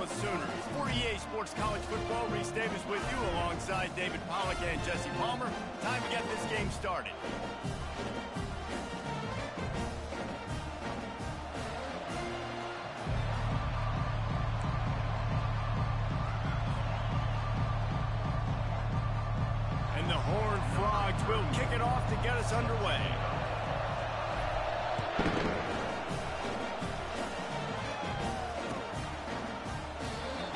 Oklahoma Sooners. For EA Sports College Football, Reese Davis with you alongside David Pollack and Jesse Palmer. Time to get this game started. And the Horned Frogs will kick it off to get us underway.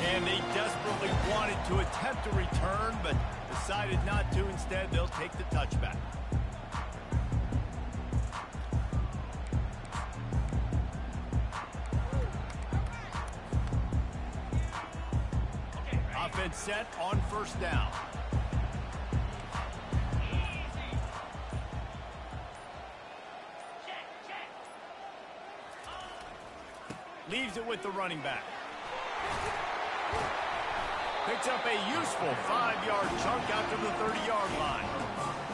And they desperately wanted to attempt a return, but decided not to. Instead, they'll take the touchback. Offense set on first down. Leaves it with the running back. Picks up a useful 5-yard chunk out to the 30-yard line.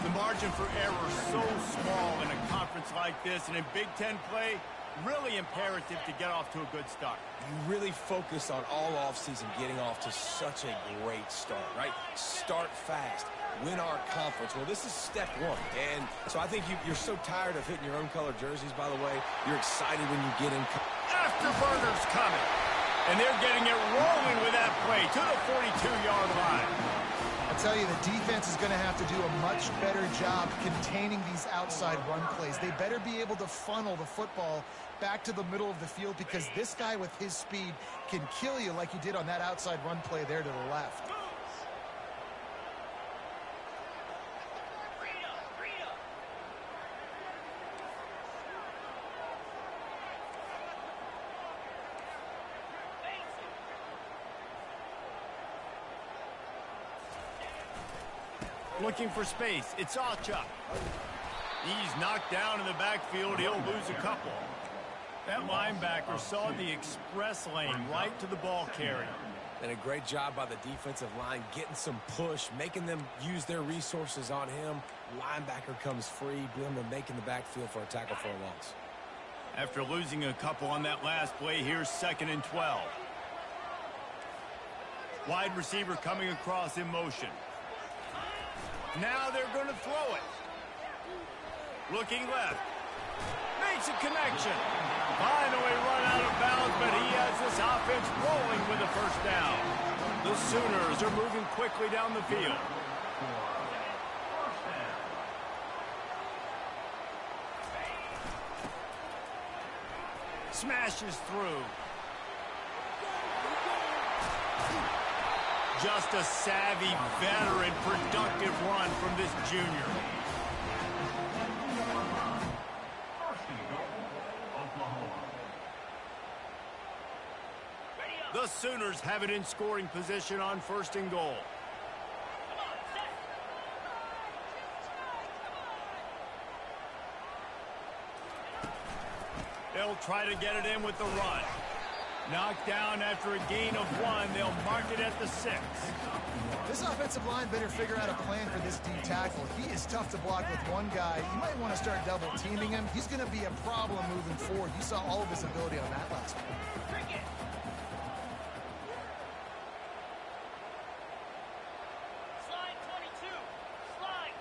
The margin for error so small in a conference like this, and in Big Ten play, really imperative to get off to a good start. You really focus on all offseason getting off to such a great start, right? Start fast. Win our conference. Well, this is step one. And so I think you're so tired of hitting your own color jerseys, by the way. You're excited when you get in. Afterburners coming. And they're getting it rolling with that play to the 42-yard line. I'll tell you, the defense is going to have to do a much better job containing these outside run plays. They better be able to funnel the football back to the middle of the field, because this guy with his speed can kill you like he did on that outside run play there to the left. Looking for space. It's Acha. He's knocked down in the backfield. He'll lose a couple. That linebacker saw the express lane right to the ball carrier. And a great job by the defensive line getting some push, making them use their resources on him. Linebacker comes free, Bloom making the backfield for a tackle for a loss. After losing a couple on that last play, here's 2nd and 12. Wide receiver coming across in motion. Now they're going to throw it. Looking left. Makes a connection. Finally run out of bounds, but he has this offense rolling with a first down. The Sooners are moving quickly down the field. Smashes through. Just a savvy, veteran, productive run from this junior. The Sooners have it in scoring position on 1st and goal. They'll try to get it in with the run. Knocked down after a gain of 1. They'll mark it at the 6. This offensive line better figure out a plan for this D tackle. He is tough to block with one guy. You might want to start double teaming him. He's going to be a problem moving forward. You saw all of his ability on that last one. Slide 22. Slide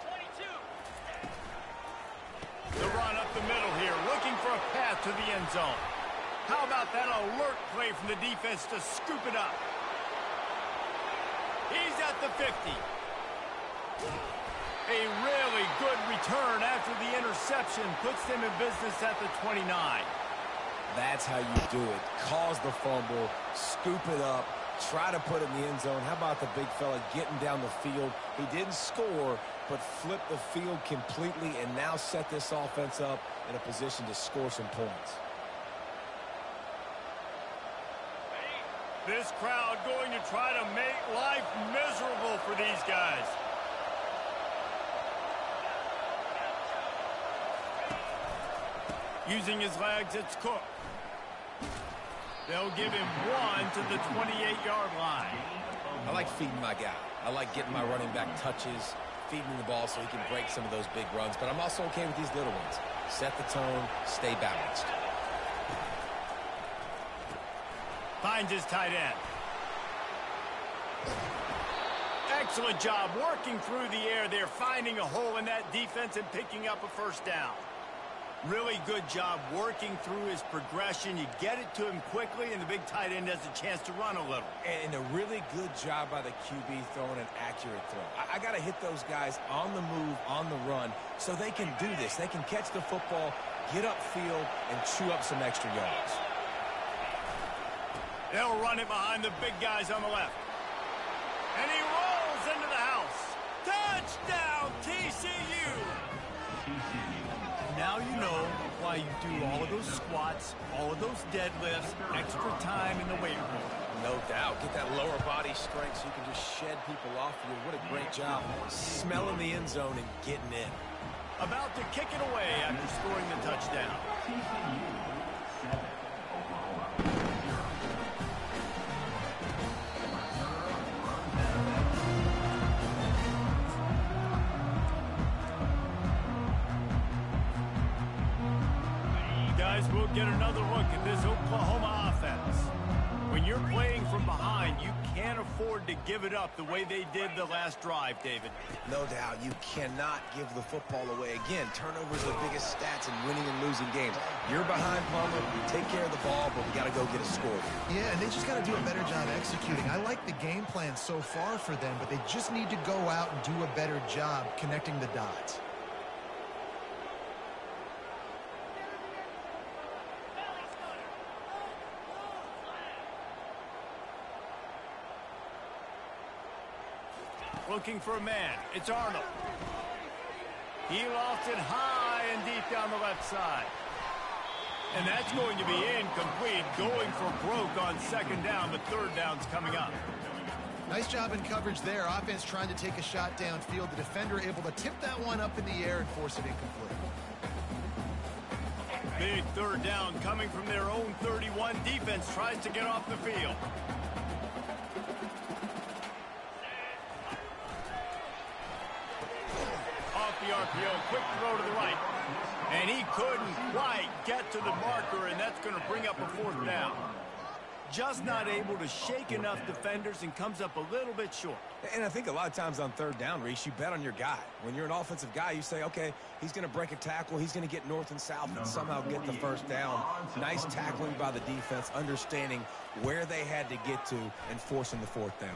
22. The run up the middle here, looking for a path to the end zone. How about that alert play from the defense to scoop it up? He's at the 50. A really good return after the interception puts them in business at the 29. That's how you do it. Cause the fumble, scoop it up, try to put it in the end zone. How about the big fella getting down the field? He didn't score, but flipped the field completely and now set this offense up in a position to score some points. This crowd going to try to make life miserable for these guys. Using his legs, it's Cook. They'll give him 1 to the 28-yard line. I like feeding my guy. I like getting my running back touches, feeding him the ball so he can break some of those big runs. But I'm also okay with these little ones. Set the tone, stay balanced. Finds his tight end. Excellent job working through the air there, finding a hole in that defense and picking up a first down. Really good job working through his progression. You get it to him quickly, and the big tight end has a chance to run a little. And a really good job by the QB throwing an accurate throw. I got to hit those guys on the move, on the run, so they can do this. They can catch the football, get upfield, and chew up some extra yards. They'll run it behind the big guys on the left. And he rolls into the house. Touchdown, TCU! Now you know why you do all of those squats, all of those deadlifts, extra time in the weight room. No doubt. Get that lower body strength so you can just shed people off you. What a great job smelling the end zone and getting in. About to kick it away after scoring the touchdown. Guys, we'll get another look at this Oklahoma offense. When you're playing from behind, you can't afford to give it up the way they did the last drive, David. No doubt. You cannot give the football away. Again, turnovers are the biggest stats in winning and losing games. You're behind, Plummer. Take care of the ball, but we got to go get a score. Yeah, and they just got to do a better job executing. I like the game plan so far for them, but they just need to go out and do a better job connecting the dots. Looking for a man. It's Arnold. He lofts it high and deep down the left side. And that's going to be incomplete. Going for broke on second down, but third down's coming up. Nice job in coverage there. Offense trying to take a shot downfield. The defender able to tip that one up in the air and force it incomplete. Big third down coming from their own 31. Defense tries to get off the field. The RPO, quick throw to the right. And he couldn't quite get to the marker, and that's going to bring up a fourth down. Just not able to shake enough defenders and comes up a little bit short. And I think a lot of times on third down, Reese, you bet on your guy. When you're an offensive guy, you say, okay, he's going to break a tackle, he's going to get north and south and somehow get the first down. Nice tackling by the defense, understanding where they had to get to and forcing the fourth down.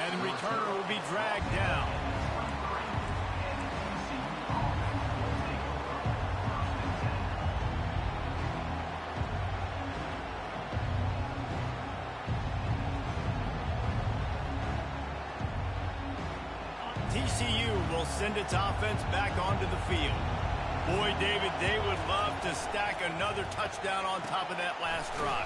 And the returner will be dragged down. TCU will send its offense back onto the field. Boy, David, they would love to stack another touchdown on top of that last drive.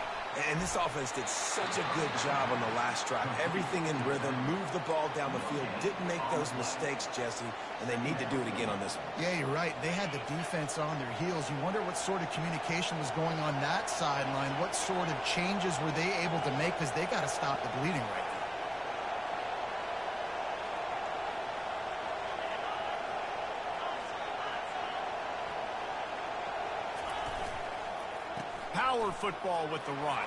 And this offense did such a good job on the last drive. Everything in rhythm, moved the ball down the field, didn't make those mistakes, Jesse, and they need to do it again on this one. Yeah, you're right. They had the defense on their heels. You wonder what sort of communication was going on that sideline. What sort of changes were they able to make, because they got to stop the bleeding right now. Power football with the run.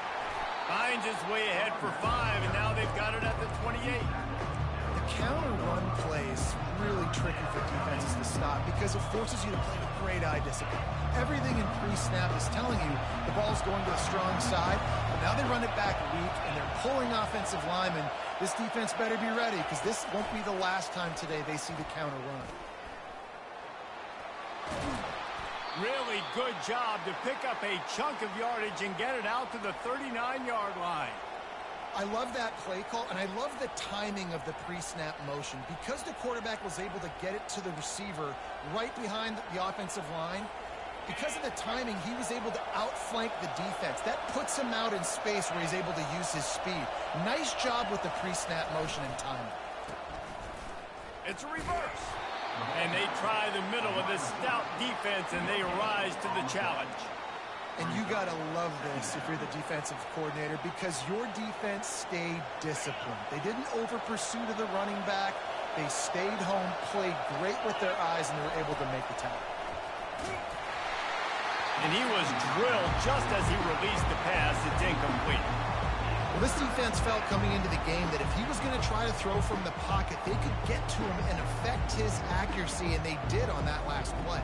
Finds his way ahead for 5, and now they've got it at the 28. The counter run play is really tricky for defenses to stop because it forces you to play with great eye discipline. Everything in pre-snap is telling you the ball's going to the strong side, but now they run it back weak, and they're pulling offensive linemen. This defense better be ready, because this won't be the last time today they see the counter run. Really good job to pick up a chunk of yardage and get it out to the 39-yard line. I love that play call, and I love the timing of the pre-snap motion. Because the quarterback was able to get it to the receiver right behind the offensive line, because of the timing, he was able to outflank the defense. That puts him out in space where he's able to use his speed. Nice job with the pre-snap motion and timing. It's a reverse. And they try the middle of this stout defense, and they rise to the challenge. And you got to love this if you're the defensive coordinator, because your defense stayed disciplined. They didn't over-pursue to the running back. They stayed home, played great with their eyes, and they were able to make the tackle. And he was drilled just as he released the pass. It's incomplete. Well, This defense felt coming into the game that if he was going to try to throw from the pocket, they could get to him and affect his accuracy, and they did on that last play.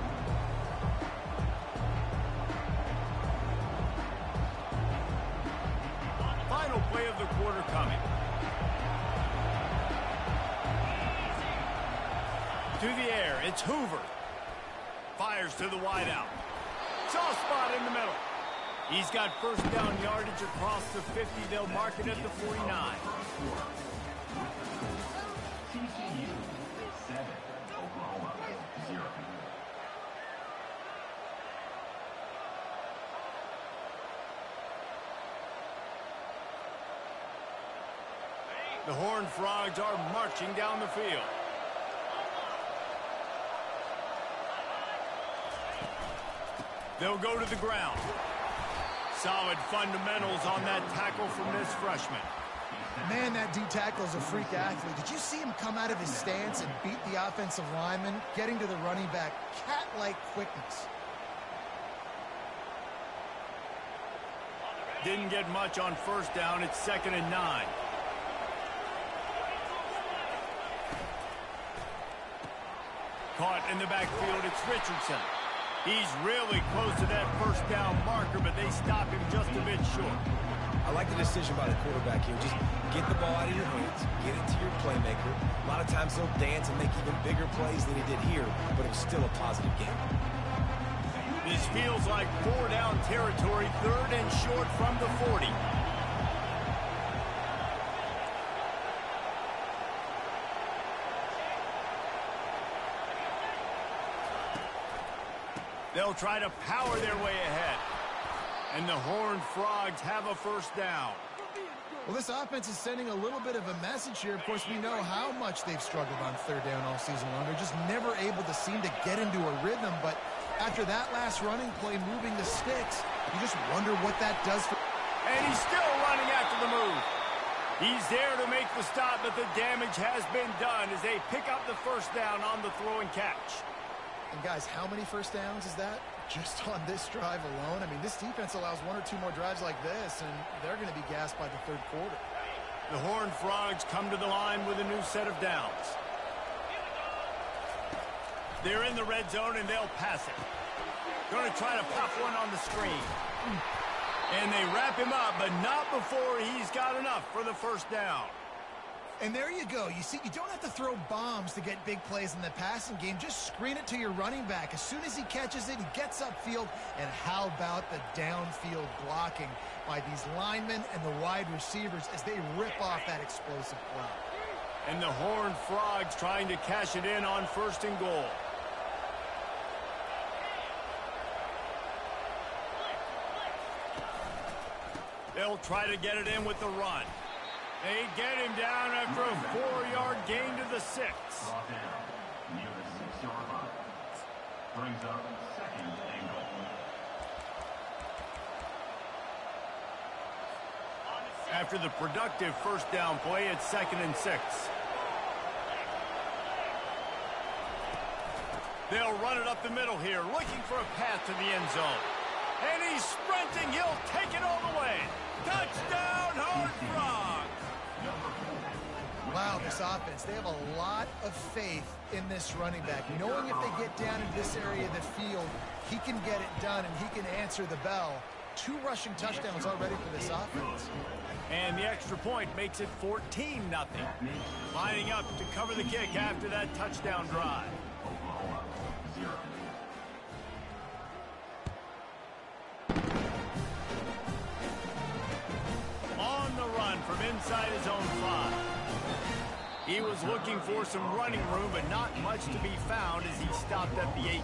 Final play of the quarter coming. To the air, it's Hoover. Fires to the wideout. Soft spot in the middle. He's got first down yardage across the 50. They'll mark it at the 49. TCU 7, Oklahoma 0. The Horned Frogs are marching down the field. They'll go to the ground. Solid fundamentals on that tackle from this freshman. Man, that D-tackle is a freak athlete. Did you see him come out of his stance and beat the offensive lineman, getting to the running back? Cat-like quickness. Didn't get much on first down. It's 2nd and 9. Caught in the backfield, it's Richardson. He's really close to that first down marker, but they stop him just a bit short. I like the decision by the quarterback here. Just get the ball out of your hands, get it to your playmaker. A lot of times he'll dance and make even bigger plays than he did here, but it was still a positive game. This feels like 4-down territory, 3rd and short from the 40. They'll try to power their way ahead. And the Horned Frogs have a first down. Well, this offense is sending a little bit of a message here. Of course, we know how much they've struggled on 3rd down all season long. They're just never able to seem to get into a rhythm. But after that last running play, moving the sticks, you just wonder what that does for... And he's still running after the move. He's there to make the stop, but the damage has been done as they pick up the first down on the throw and catch. And guys, how many first downs is that just on this drive alone? I mean, this defense allows 1 or 2 more drives like this, and they're going to be gassed by the 3rd quarter. The Horned Frogs come to the line with a new set of downs. They're in the red zone, and they'll pass it. Going to try to pop one on the screen. And they wrap him up, but not before he's got enough for the first down. And there you go. You see, you don't have to throw bombs to get big plays in the passing game. Just screen it to your running back. As soon as he catches it, he gets upfield. And how about the downfield blocking by these linemen and the wide receivers as they rip off that explosive play. And the Horned Frogs trying to cash it in on 1st and goal. They'll try to get it in with the run. They get him down after a 4-yard gain to the 6. Brought down near the 6-yard line. Brings up 2nd and goal. After the productive first down play, it's 2nd and 6. They'll run it up the middle here, looking for a path to the end zone. And he's sprinting. He'll take it all the way. Touchdown, Horned Frogs! Wow, this offense, they have a lot of faith in this running back. Knowing if they get down into this area of the field, he can get it done and he can answer the bell. 2 rushing touchdowns already for this offense. And the extra point makes it 14-0. Lining up to cover the kick after that touchdown drive. Oklahoma 0. On the run from inside his own 5. He was looking for some running room, but not much to be found as he stopped at the 18.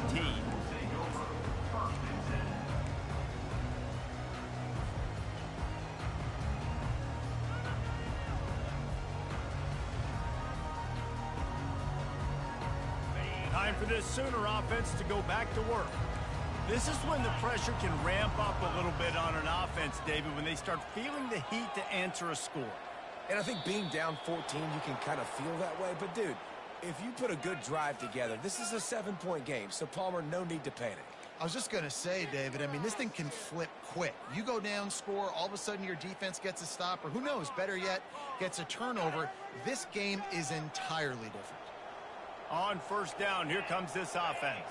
Time for this Sooner offense to go back to work. This is when the pressure can ramp up a little bit on an offense, David, when they start feeling the heat to answer a score. And I think being down 14, you can kind of feel that way. But, dude, if you put a good drive together, this is a 7-point game, so, Palmer, no need to panic. I was just going to say, David, I mean, this thing can flip quick. You go down, score, all of a sudden your defense gets a stop, or who knows, better yet, gets a turnover. This game is entirely different. On first down, here comes this offense.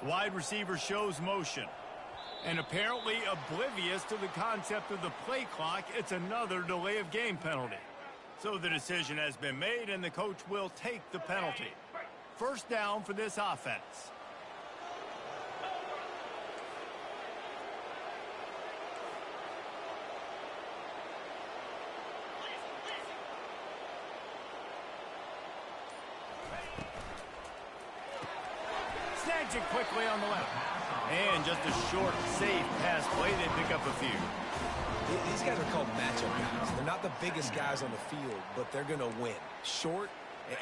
Wide receiver shows motion. And apparently oblivious to the concept of the play clock, it's another delay of game penalty. So the decision has been made, and the coach will take the penalty. First down for this offense. Snags it quickly on the left. And just a short, safe pass play. They pick up a few. These guys are called matchup guys. They're not the biggest guys on the field, but they're going to win. Short,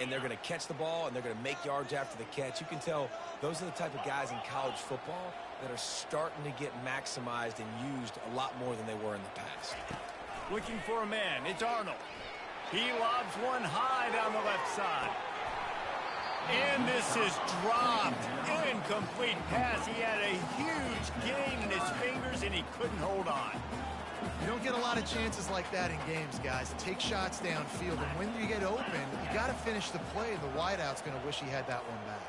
and they're going to catch the ball, and they're going to make yards after the catch. You can tell those are the type of guys in college football that are starting to get maximized and used a lot more than they were in the past. Looking for a man. It's Arnold. He lobs one high down the left side. And this is dropped. Incomplete pass. He had a huge gain in his fingers, and he couldn't hold on. You don't get a lot of chances like that in games, guys. Take shots downfield, and when you get open, you got to finish the play. The wideout's going to wish he had that one back.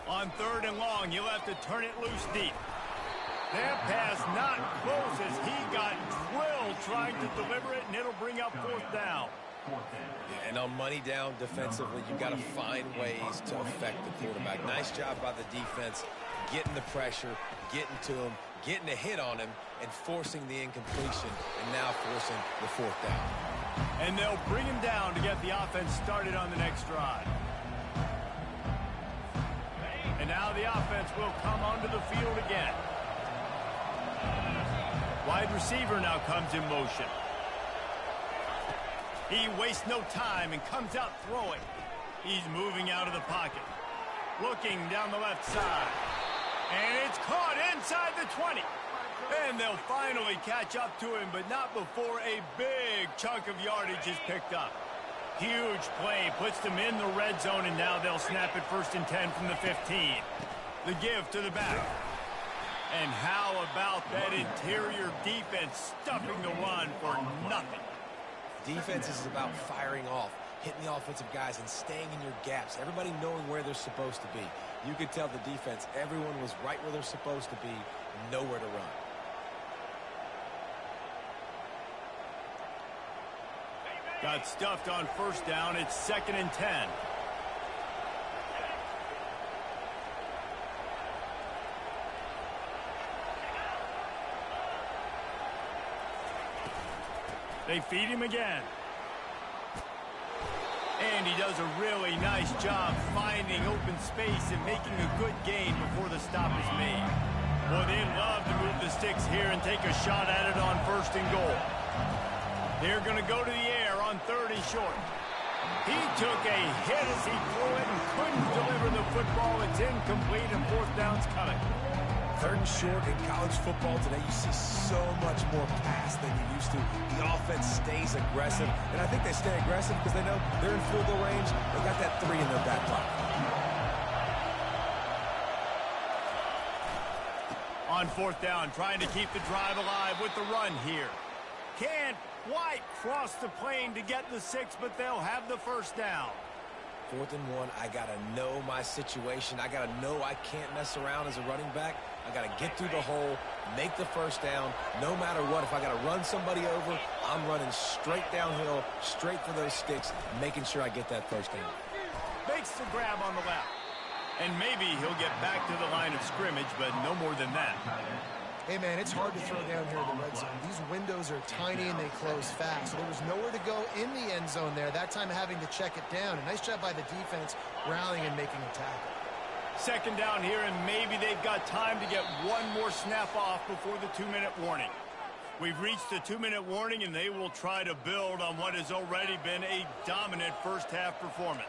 On third and long, you'll have to turn it loose deep. That pass not close as he got drilled trying to deliver it, and it'll bring up fourth down. Yeah, and on money down defensively, you've got to find ways to affect the quarterback. Nice job by the defense, getting the pressure, getting to him, getting a hit on him, and forcing the incompletion, and now forcing the fourth down. And they'll bring him down to get the offense started on the next drive. And now the offense will come onto the field again. Wide receiver now comes in motion. He wastes no time and comes out throwing. He's moving out of the pocket. Looking down the left side. And it's caught inside the 20. And they'll finally catch up to him, but not before a big chunk of yardage is picked up. Huge play, puts them in the red zone, and now they'll snap it 1st and 10 from the 15. The give to the back. And how about that interior defense stuffing the run for nothing? Defense is about firing off, hitting the offensive guys, and staying in your gaps. Everybody knowing where they're supposed to be. You could tell the defense, everyone was right where they're supposed to be, nowhere to run. Got stuffed on first down. It's 2nd and 10. They feed him again. And he does a really nice job finding open space and making a good gain before the stop is made. Well, they'd love to move the sticks here and take a shot at it on 1st and goal. They're going to go to the air on 3rd and short. He took a hit as he threw it and couldn't deliver the football. It's incomplete, and 4th down's coming. 3rd and short in college football today, you see so much more pass than you used to. The offense stays aggressive, and I think they stay aggressive because they know they're in field goal range. They got that 3 in their back pocket. On 4th down, trying to keep the drive alive with the run here. Can't quite cross the plane to get the 6, but they'll have the 1st down. 4th and 1, I got to know my situation. I got to know I can't mess around as a running back. I got to get through the hole, make the 1st down, no matter what. If I got to run somebody over, I'm running straight downhill, straight for those sticks, making sure I get that 1st down. Makes the grab on the left. And maybe he'll get back to the line of scrimmage, but no more than that. Hey, man, it's hard to throw down here in the red zone. These windows are tiny and they close fast. So there was nowhere to go in the end zone there. That time having to check it down. A nice job by the defense rallying and making a tackle. 2nd down here, and maybe they've got time to get one more snap off before the 2-minute warning. We've reached the 2-minute warning, and they will try to build on what has already been a dominant first-half performance.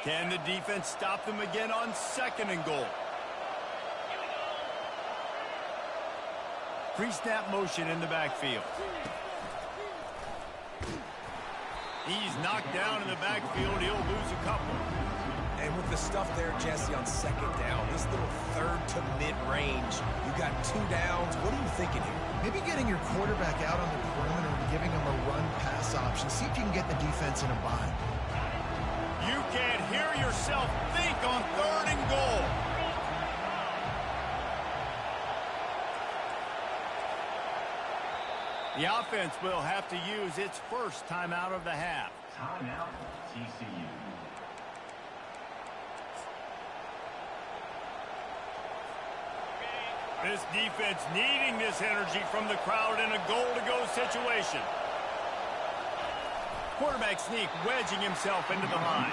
Can the defense stop them again on 2nd and goal? Pre-snap motion in the backfield. He's knocked down in the backfield. He'll lose a couple. And with the stuff there, Jesse, on 2nd down, this little 3rd to mid-range, you got 2 downs. What are you thinking here? Maybe getting your quarterback out on the perimeter and giving him a run-pass option. See if you can get the defense in a bind. You can't hear yourself think on 3rd and goal. The offense will have to use its first timeout of the half. Timeout, TCU. This defense needing this energy from the crowd in a goal-to-go situation. Quarterback sneak wedging himself into the line.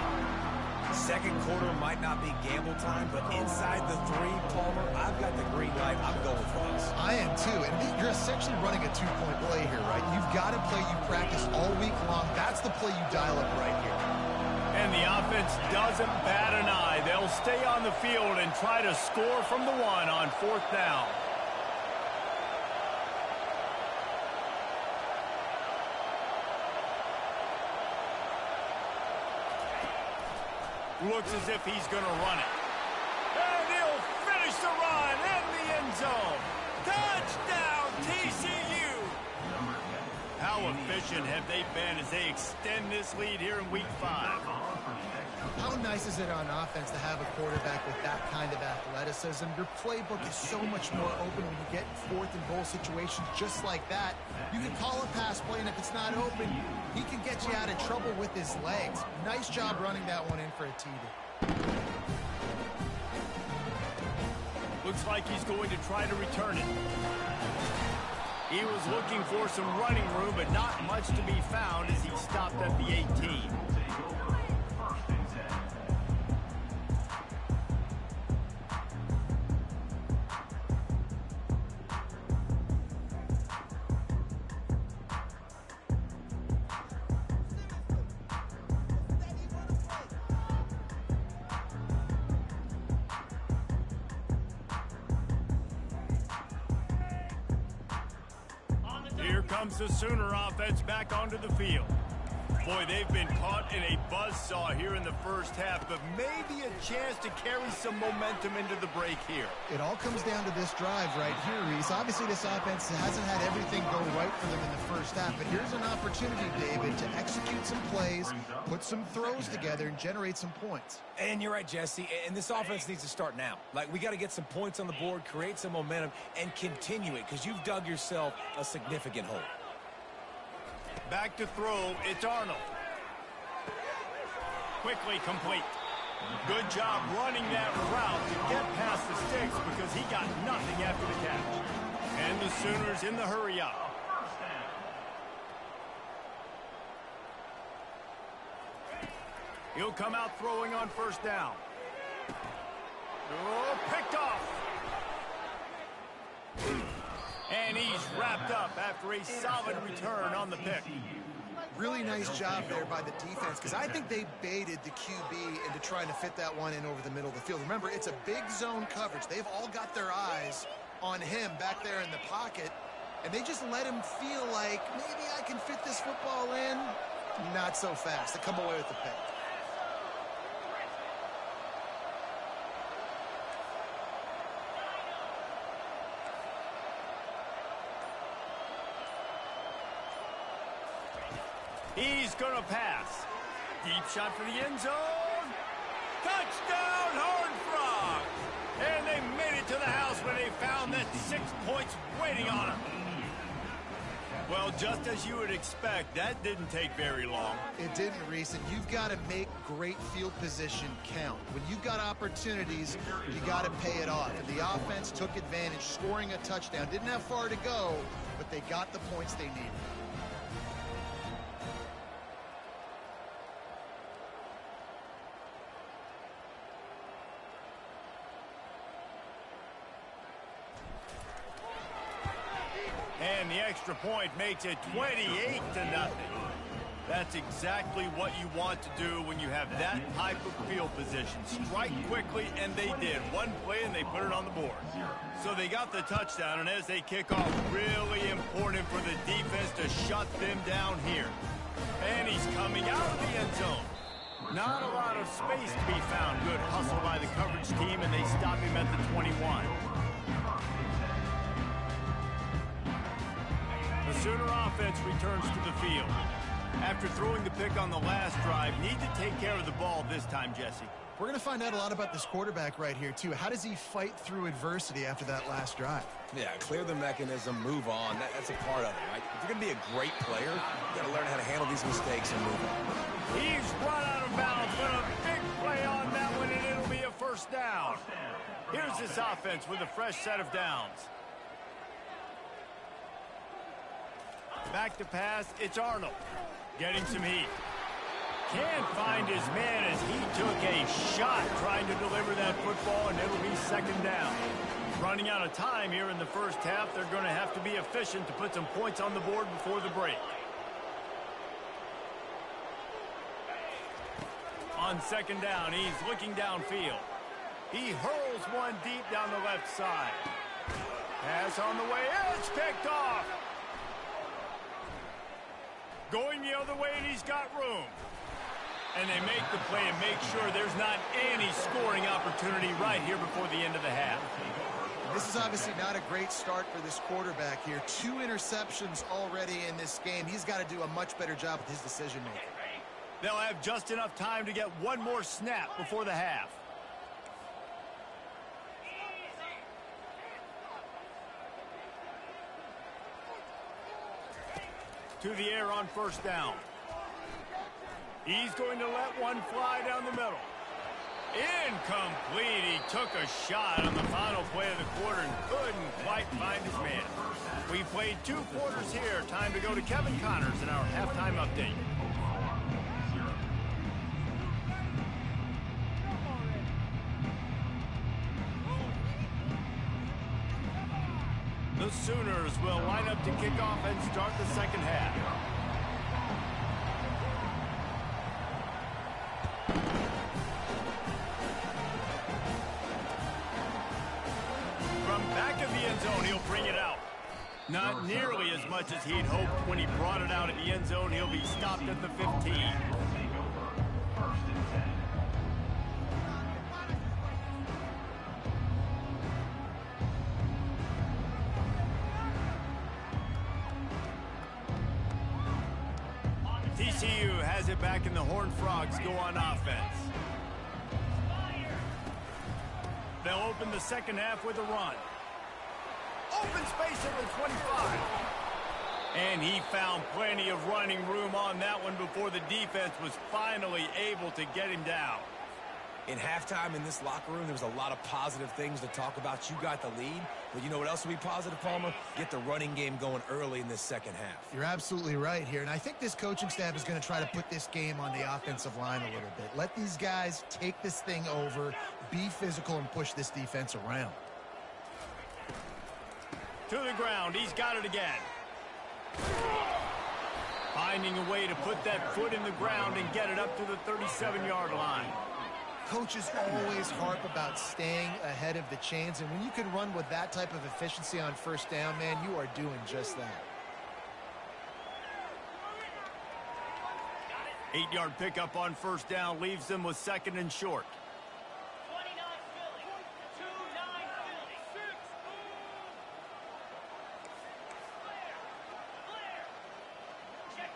2nd quarter might not be gamble time, but inside the 3, Palmer, I've got the green light. I'm going for this. I am too, and you're essentially running a 2-point play here, right? You've got a play you practice all week long. That's the play you dial up right here. And the offense doesn't bat an eye. They'll stay on the field and try to score from the 1 on 4th down. Looks as if he's going to run it. And he'll finish the run in the end zone. Touchdown, TCU! How efficient have they been as they extend this lead here in Week 5? How nice is it on offense to have a quarterback with that kind of athleticism? Your playbook is so much more open when you get in 4th and goal situations just like that. You can call a pass play, and if it's not open, he can get you out of trouble with his legs. Nice job running that one in for a TD. Looks like he's going to try to return it. He was looking for some running room, but not much to be found as he stopped at the 18. Here comes the Sooner offense back onto the field. Boy, they've been caught in a buzzsaw here in the first half, but maybe a chance to carry some momentum into the break here. It all comes down to this drive right here, Reese. Obviously, this offense hasn't had everything go right for them in the first half, but here's an opportunity, David, to execute some plays, put some throws together, and generate some points. And you're right, Jesse, and this offense needs to start now. Like, we got to get some points on the board, create some momentum, and continue it, because you've dug yourself a significant hole. Back to throw, it's Arnold. Quickly complete. Good job running that route to get past the sticks because he got nothing after the catch. And the Sooners in the hurry up. He'll come out throwing on 1st down. Oh, picked off. And he's wrapped up after a solid return on the pick. Really nice job there by the defense because I think they baited the QB into trying to fit that one in over the middle of the field. Remember, it's a big zone coverage. They've all got their eyes on him back there in the pocket, and they just let him feel like maybe I can fit this football in. Not so fast. They come away with the pick. He's going to pass. Deep shot for the end zone. Touchdown, Horned Frog. And they made it to the house when they found that 6 points waiting on them. Well, just as you would expect, that didn't take very long. It didn't, Reese, and you've got to make great field position count. When you've got opportunities, you got to pay it off. And the offense took advantage, scoring a touchdown. Didn't have far to go, but they got the points they needed. And the extra point makes it 28-0. That's exactly what you want to do when you have that type of field position. Strike quickly, and they did. One play, and they put it on the board. So they got the touchdown, and as they kick off, really important for the defense to shut them down here. And he's coming out of the end zone. Not a lot of space to be found. Good hustle by the coverage team, and they stop him at the 21. The Sooner offense returns to the field. After throwing the pick on the last drive, need to take care of the ball this time, Jesse. We're going to find out a lot about this quarterback right here, too. How does he fight through adversity after that last drive? Yeah, clear the mechanism, move on. That's a part of it, right? If you're going to be a great player, you got to learn how to handle these mistakes and move on. He's run out of bounds, but a big play on that one, and it'll be a first down. Here's this offense with a fresh set of downs. Back to pass, it's Arnold. Getting some heat. Can't find his man as he took a shot trying to deliver that football, and it'll be second down. Running out of time here in the first half, they're going to have to be efficient to put some points on the board before the break. On second down, he's looking downfield. He hurls one deep down the left side. Pass on the way, it's picked off. Going the other way, and he's got room. And they make the play and make sure there's not any scoring opportunity right here before the end of the half. This is obviously not a great start for this quarterback here. 2 interceptions already in this game. He's got to do a much better job with his decision-making. They'll have just enough time to get one more snap before the half. To the air on first down. He's going to let one fly down the middle. Incomplete. He took a shot on the final play of the quarter and couldn't quite find his man. We played 2 quarters here. Time to go to Kevin Connors in our halftime update. The Sooners will line up to kick off and start the second half. From back of the end zone, he'll bring it out. Not nearly as much as he'd hoped when he brought it out of the end zone. He'll be stopped at the 15. TCU has it back, and the Horned Frogs go on offense. They'll open the second half with a run. Open space at the 25. And he found plenty of running room on that one before the defense was finally able to get him down. In halftime in this locker room, there was a lot of positive things to talk about. You got the lead, but you know what else will be positive, Palmer? Get the running game going early in this second half. You're absolutely right here, and I think this coaching staff is going to try to put this game on the offensive line a little bit. Let these guys take this thing over, be physical, and push this defense around. To the ground, he's got it again. Finding a way to put that foot in the ground and get it up to the 37-yard line. Coaches always harp about staying ahead of the chains, and when you can run with that type of efficiency on first down, man, you are doing just that. 8-yard pickup on first down leaves them with second and short. 29 Philly. 2-9 Philly. Blair. Check.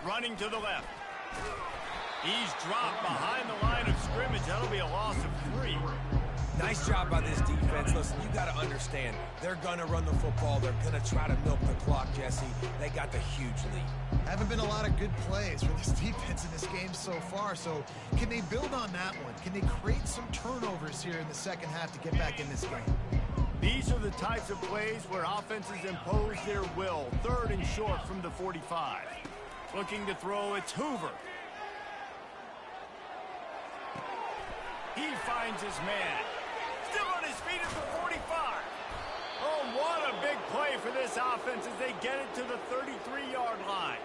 Running to the left. He's dropped behind the line of scrimmage. That'll be a loss of 3. Nice job by this defense. Listen, you got to understand, they're going to run the football. They're going to try to milk the clock, Jesse. They got the huge lead. Haven't been a lot of good plays for this defense in this game so far, so can they build on that one? Can they create some turnovers here in the second half to get back in this game? These are the types of plays where offenses impose their will. 3rd and short from the 45. Looking to throw, it's Hoover. He finds his man. Still on his feet at the 45. Oh, what a big play for this offense as they get it to the 33-yard line.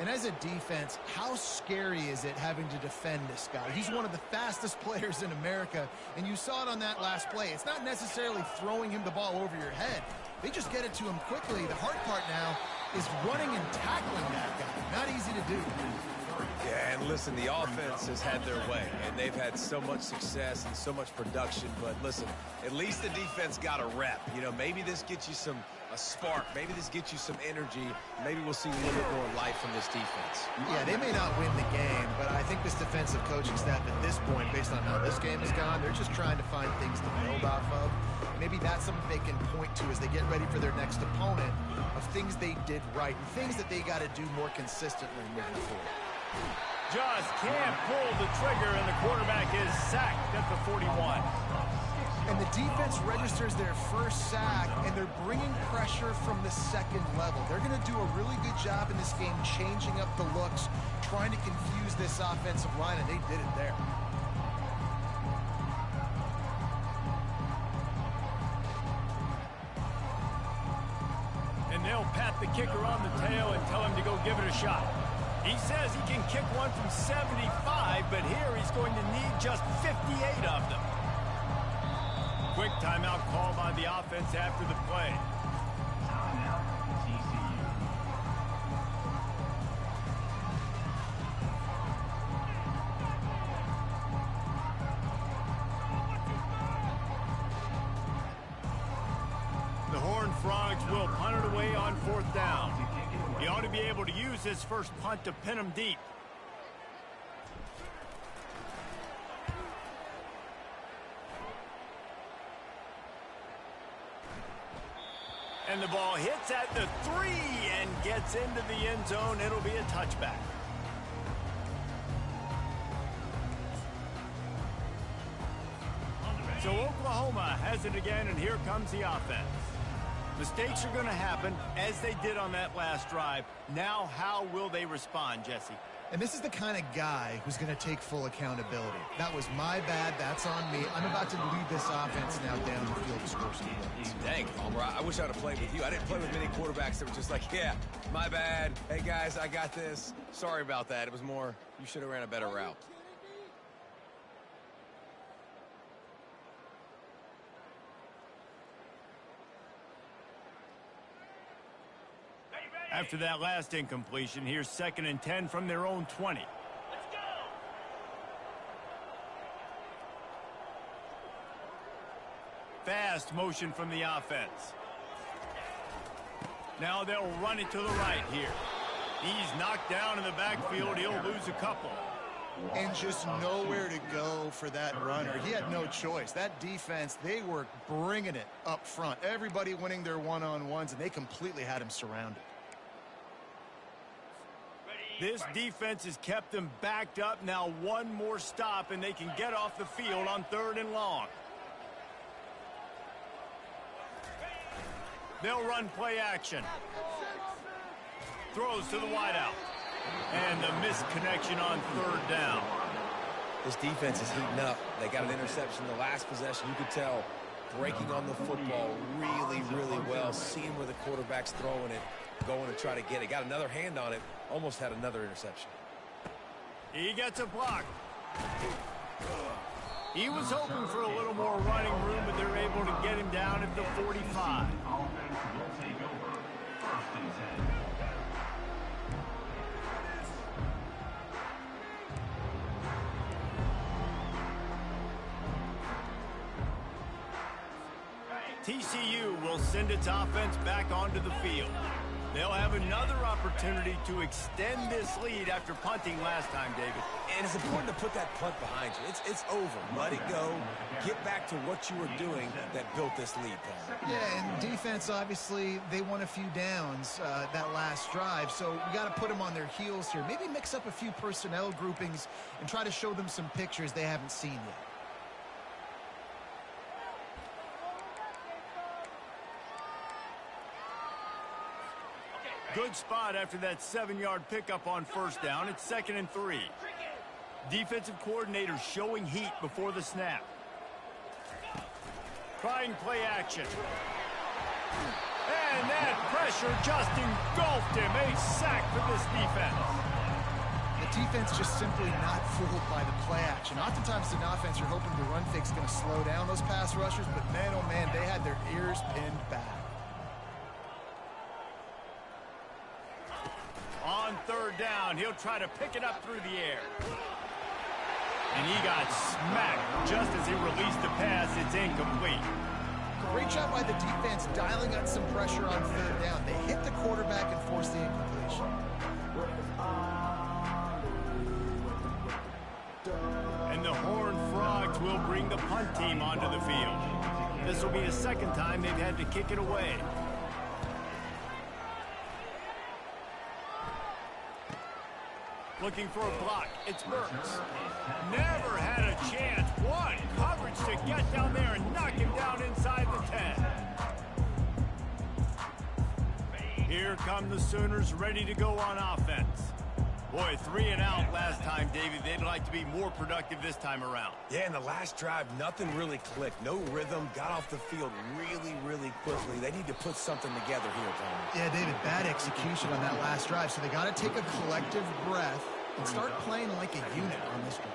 And as a defense, how scary is it having to defend this guy? He's one of the fastest players in America, and you saw it on that last play. It's not necessarily throwing him the ball over your head. They just get it to him quickly. The hard part now is running and tackling that guy. Not easy to do. Yeah, and listen, the offense has had their way, and they've had so much success and so much production. But listen, at least the defense got a rep. You know, maybe this gets you a spark. Maybe this gets you some energy. Maybe we'll see a little bit more life from this defense. Yeah, they may not win the game, but I think this defensive coaching staff at this point, based on how this game has gone, they're just trying to find things to build off of. Maybe that's something they can point to as they get ready for their next opponent, of things they did right and things that they got to do more consistently moving forward. Just can't pull the trigger, and the quarterback is sacked at the 41. And the defense registers their first sack, and they're bringing pressure from the second level. They're going to do a really good job in this game changing up the looks, trying to confuse this offensive line, and they did it there. And they'll pat the kicker on the tail and tell him to go give it a shot. He says he can kick one from 75, but here he's going to need just 58 of them. Quick timeout call by the offense after the play. Timeout, TCU. The Horned Frogs will punt it away on 4th down. He ought to be able to use his first punt to pin him deep. And the ball hits at the 3 and gets into the end zone. It'll be a touchback. So Oklahoma has it again, and here comes the offense. Mistakes are going to happen, as they did on that last drive. Now, how will they respond, Jesse? And this is the kind of guy who's going to take full accountability. That was my bad. That's on me. I'm about to lead this offense now down the field to score some points. Dang, Palmer, I wish I'd have played with you. I didn't play with many quarterbacks that were just like, yeah, my bad. Hey, guys, I got this. Sorry about that. It was more, you should have ran a better route. After that last incompletion, here's 2nd and 10 from their own 20. Let's go! Fast motion from the offense. Now they'll run it to the right here. He's knocked down in the backfield. He'll lose a couple. And just nowhere to go for that runner. He had no choice. That defense, they were bringing it up front. Everybody winning their one-on-ones, and they completely had him surrounded. This defense has kept them backed up. Now one more stop, and they can get off the field on 3rd and long. They'll run play action. Throws to the wideout. And the missed connection on 3rd down. This defense is heating up. They got an interception the last possession. You could tell breaking on the football really, really well, seeing where the quarterback's throwing it, going to try to get it. Got another hand on it, almost had another interception. He gets a block. He was hoping for a little more running room, but they're able to get him down at the 45. Offense will take over. 1st and 10. TCU will send its offense back onto the field. They'll have another opportunity to extend this lead after punting last time, David. And it's important to put that punt behind you. It's over. Let it go. Get back to what you were doing that built this lead, Paul. Yeah, and defense, obviously, they won a few downs that last drive, so we got to put them on their heels here. Maybe mix up a few personnel groupings and try to show them some pictures they haven't seen yet. Good spot after that 7-yard pickup on 1st down. It's 2nd and 3. Defensive coordinator showing heat before the snap. Trying play action. And that pressure just engulfed him. A sack for this defense. The defense just simply not fooled by the play action. Oftentimes in offense, you're hoping the run fake's going to slow down those pass rushers, but man, oh man, they had their ears pinned back. On third down, he'll try to pick it up through the air. And he got smacked just as he released the pass. It's incomplete. Great job by the defense dialing up some pressure on third down. They hit the quarterback and forced the incompletion. And the Horned Frogs will bring the punt team onto the field. This will be the second time they've had to kick it away. Looking for a block. It's Burks. Never had a chance. What coverage to get down there and knock him down inside the 10. Here come the Sooners ready to go on offense. Boy, 3 and out last time, David. They'd like to be more productive this time around. Yeah, in the last drive, nothing really clicked. No rhythm. Got off the field really, really quickly. They need to put something together here, Tony. Yeah, David, bad execution on that last drive. So they got to take a collective breath and start playing like a unit on this drive.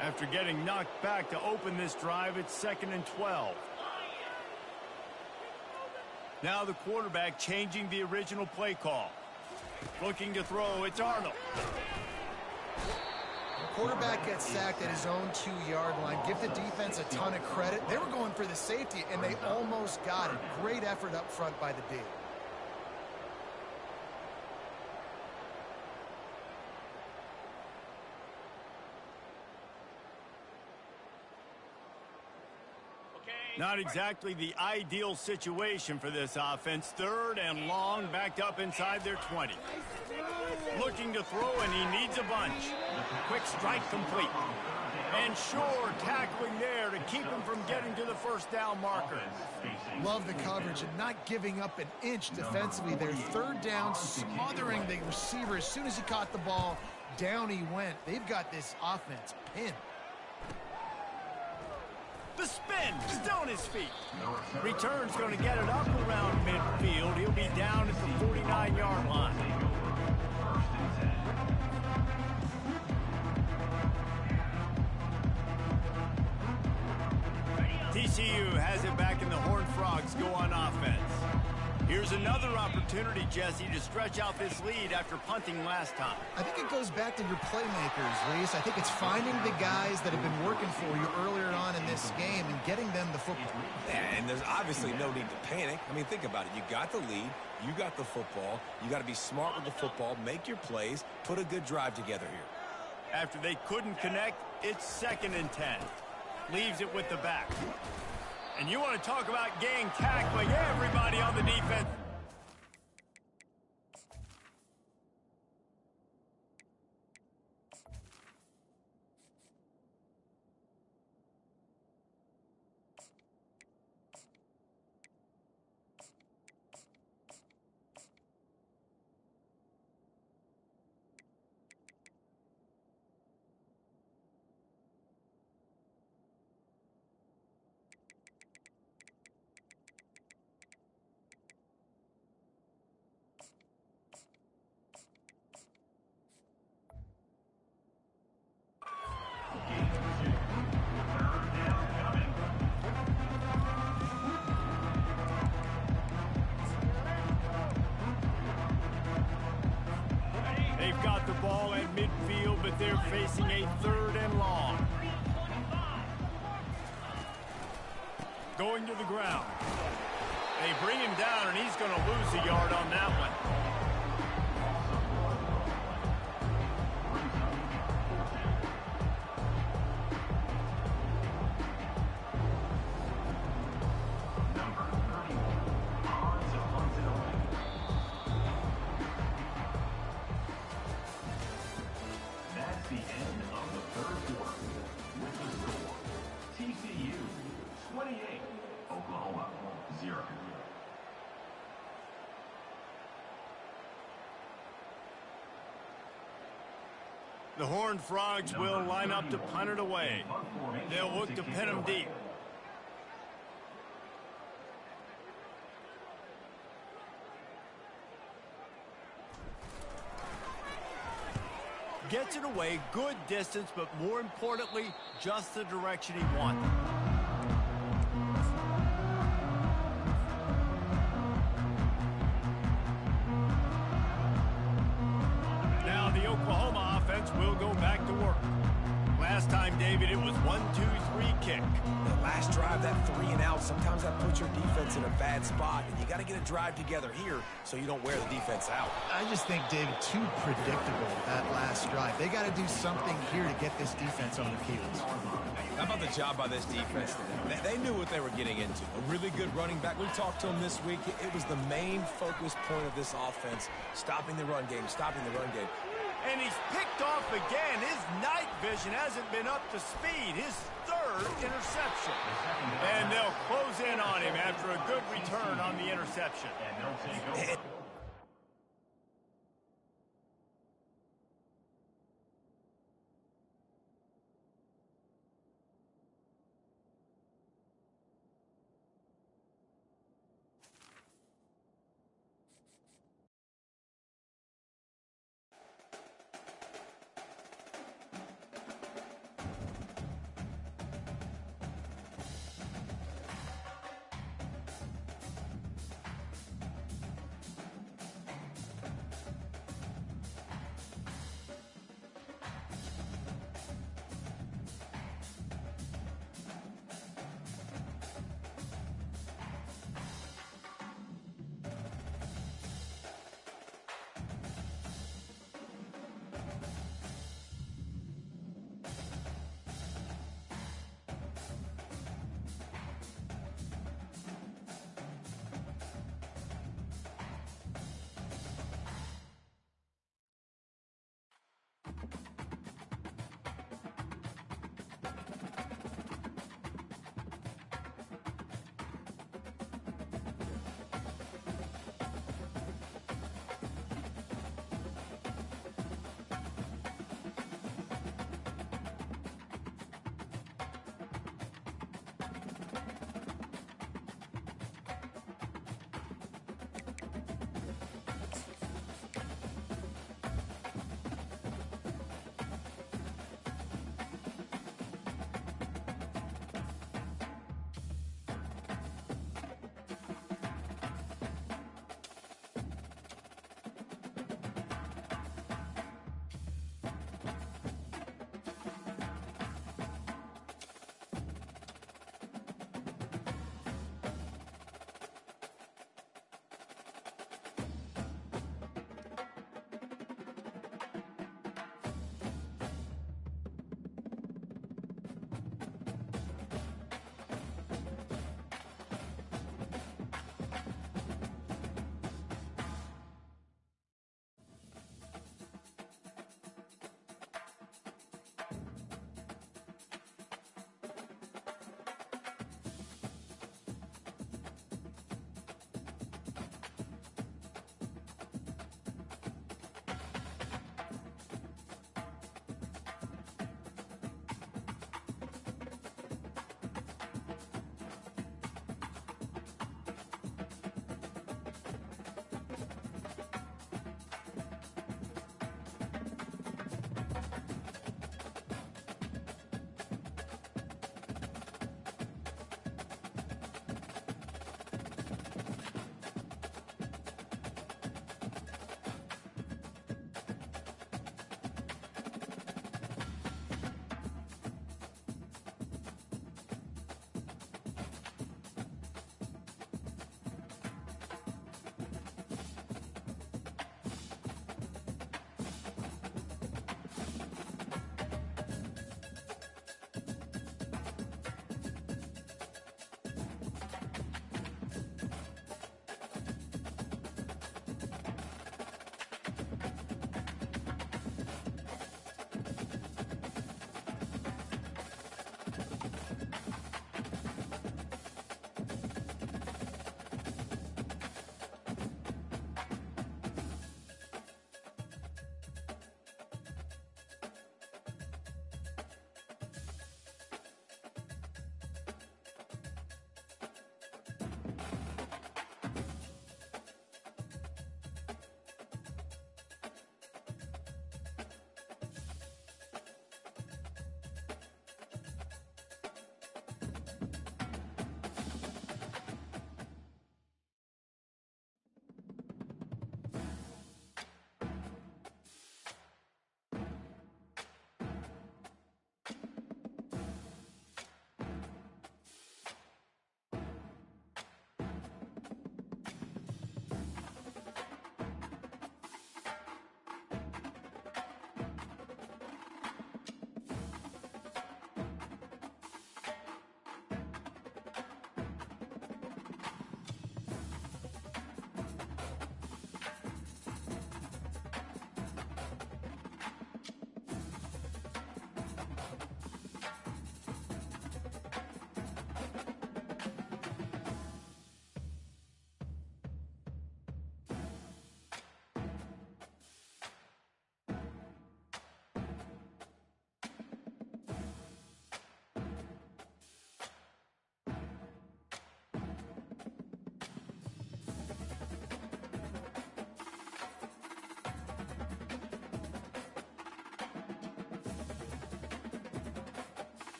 After getting knocked back to open this drive, it's 2nd and 12. Now the quarterback changing the original play call. Looking to throw, it's Arnold. The quarterback gets sacked at his own 2-yard line. Give the defense a ton of credit. They were going for the safety, and they almost got it. Great effort up front by the D. Not exactly the ideal situation for this offense. 3rd and long, backed up inside their 20. Looking to throw, and he needs a bunch. Quick strike complete. And Shore tackling there to keep him from getting to the first down marker. Love the coverage and not giving up an inch defensively. Their 3rd down, smothering the receiver. As soon as he caught the ball, down he went. They've got this offense pinned. The spin, still on his feet. Return's going to get it up around midfield. He'll be down at the 49-yard line. TCU has it back, and the Horned Frogs go on offense. Here's another opportunity, Jesse, to stretch out this lead after punting last time. I think it goes back to your playmakers, Reese. I think it's finding the guys that have been working for you earlier on in this game and getting them the football. And there's obviously no need to panic. I mean, think about it. You got the lead. You got the football. You got to be smart with the football, make your plays, put a good drive together here. After they couldn't connect, it's 2nd and 10. Leaves it with the back. And you want to talk about gang tackling everybody on the defense. They've got the ball at midfield, but they're facing a 3rd and long. Going to the ground. They bring him down, and he's going to lose a yard on that one. That's the end of the 3rd quarter. With the score, TCU 28, Oklahoma 0. The Horned Frogs will line up to punt it away. They'll look to pin him deep. Gets it away, good distance, but more importantly, just the direction he wanted. Now the Oklahoma offense will go back to work. Last time, David, it was 1-2-3 kick. The last drive, that 3 and out, sometimes that puts your defense in a bad spot, and you got to get a drive together here so you don't wear the defense out. I just think, David, too predictable that last drive. They got to do something here to get this defense on the field. How about the job by this defense today? They knew what they were getting into. A really good running back. We talked to him this week. It was the main focus point of this offense, stopping the run game, stopping the run game. And he's picked off again. His night vision hasn't been up to speed. His third interception. And they'll close in on him after a good return on the interception. And they'll take over.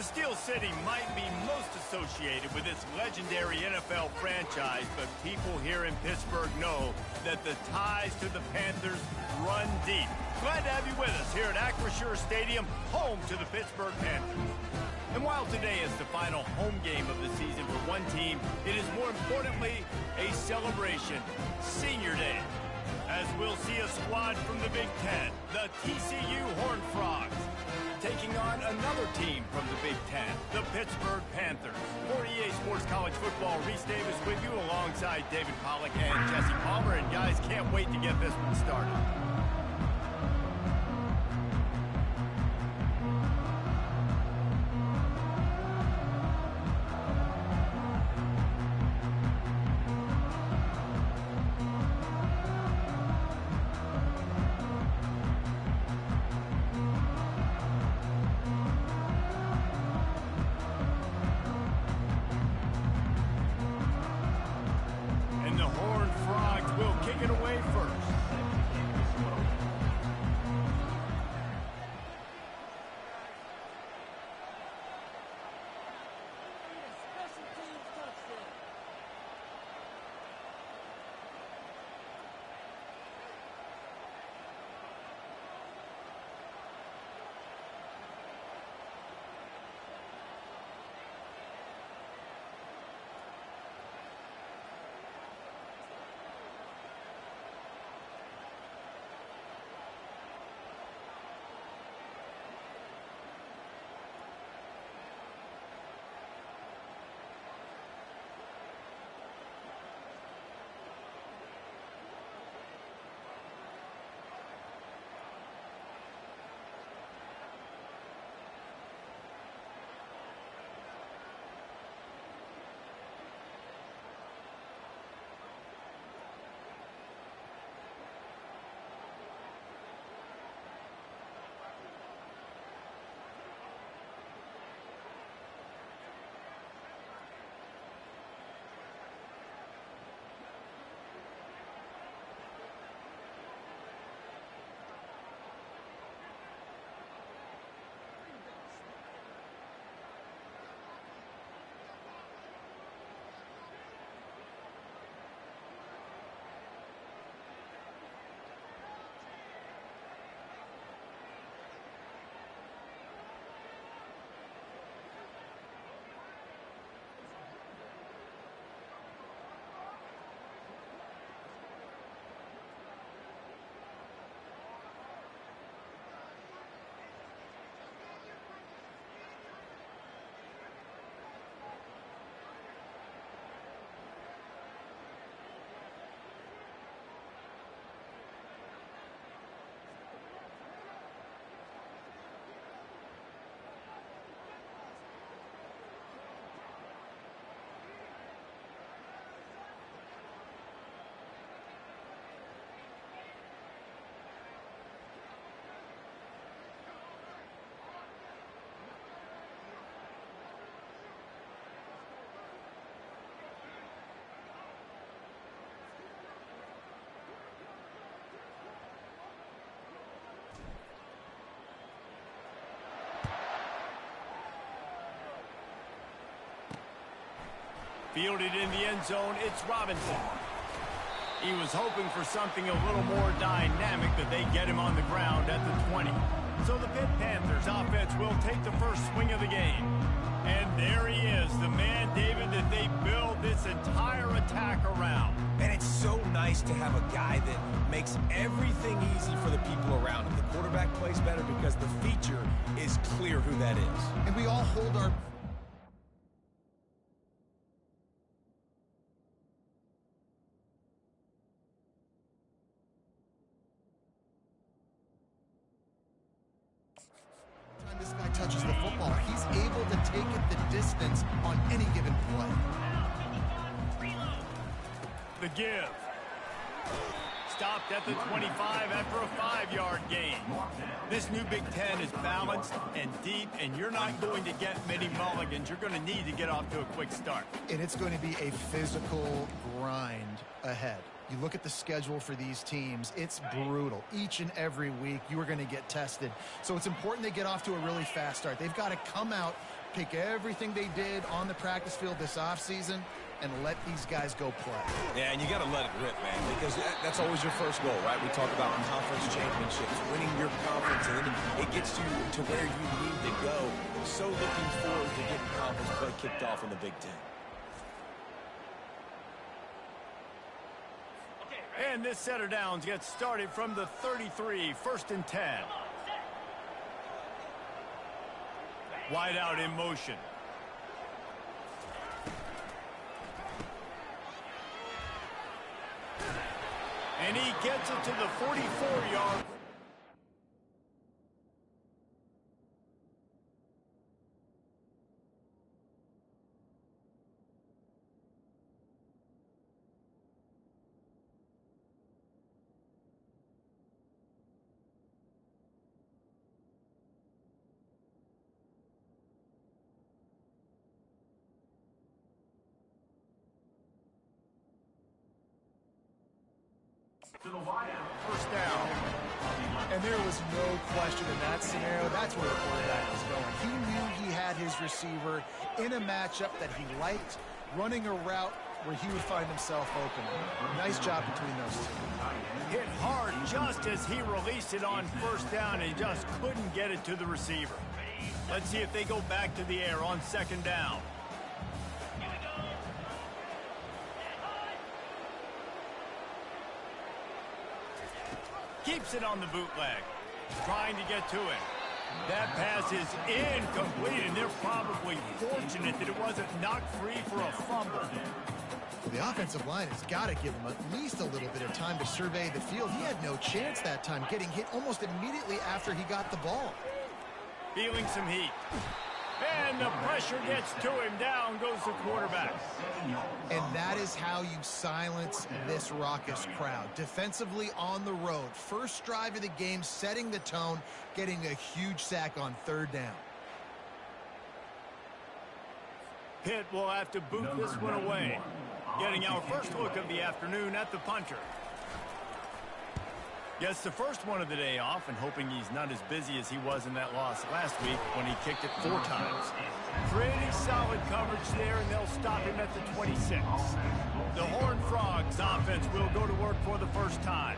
Steel City might be most associated with its legendary NFL franchise, but people here in Pittsburgh know that the ties to the Panthers run deep. Glad to have you with us here at Acrisure Stadium, home to the Pittsburgh Panthers. And while today is the final home game of the season for one team, it is more importantly a celebration, Senior Day, as we'll see a squad from the Big Ten, the TCU Horned Frogs, taking on another team from the Big Ten, the Pittsburgh Panthers. For EA Sports College Football, Reese Davis with you alongside David Pollack and Jesse Palmer. And guys, can't wait to get this one started. Fielded in the end zone, it's Robinson. He was hoping for something a little more dynamic, but they get him on the ground at the 20. So the Pitt Panthers offense will take the first swing of the game. And there he is, the man, David, that they build this entire attack around. And it's so nice to have a guy that makes everything easy for the people around him. The quarterback plays better because the feature is clear who that is. And we all hold our... This guy touches the football, he's able to take it the distance on any given play. The give. Stopped at the 25 after a 5-yard gain. This new Big Ten is balanced and deep, and you're not going to get many mulligans. You're going to need to get off to a quick start. And it's going to be a physical grind ahead. You look at the schedule for these teams, it's brutal. Each and every week, you are going to get tested. So it's important they get off to a really fast start. They've got to come out take everything they did on the practice field this offseason and let these guys go play. Yeah, and you got to let it rip, man, because that's always your first goal, right? We talk about conference championships, winning your conference, and then it gets you to where you need to go. So looking forward to getting conference play kicked off in the Big Ten. And this set of downs gets started from the 33, 1st and 10. Wide out in motion. And he gets it to the 44-yard. To the wideout. First down. And there was no question in that scenario. That's where the quarterback was going. He knew he had his receiver in a matchup that he liked, running a route where he would find himself open. Nice job between those two. Hit hard just as he released it on first down, and he just couldn't get it to the receiver. Let's see if they go back to the air on 2nd down. Keeps it on the bootleg. Trying to get to it. That pass is incomplete, and they're probably fortunate that it wasn't knocked free for a fumble. Well, the offensive line has got to give him at least a little bit of time to survey the field. He had no chance that time, getting hit almost immediately after he got the ball. Feeling some heat. And the pressure gets to him. Down goes the quarterback. And that is how you silence this raucous crowd. Defensively on the road. First drive of the game, setting the tone, getting a huge sack on 3rd down. Pitt will have to boot this one away. Getting our first look of the afternoon at the punter. Gets the first one of the day off, and hoping he's not as busy as he was in that loss last week when he kicked it 4 times. Pretty solid coverage there, and they'll stop him at the 26. The Horned Frogs offense will go to work for the first time.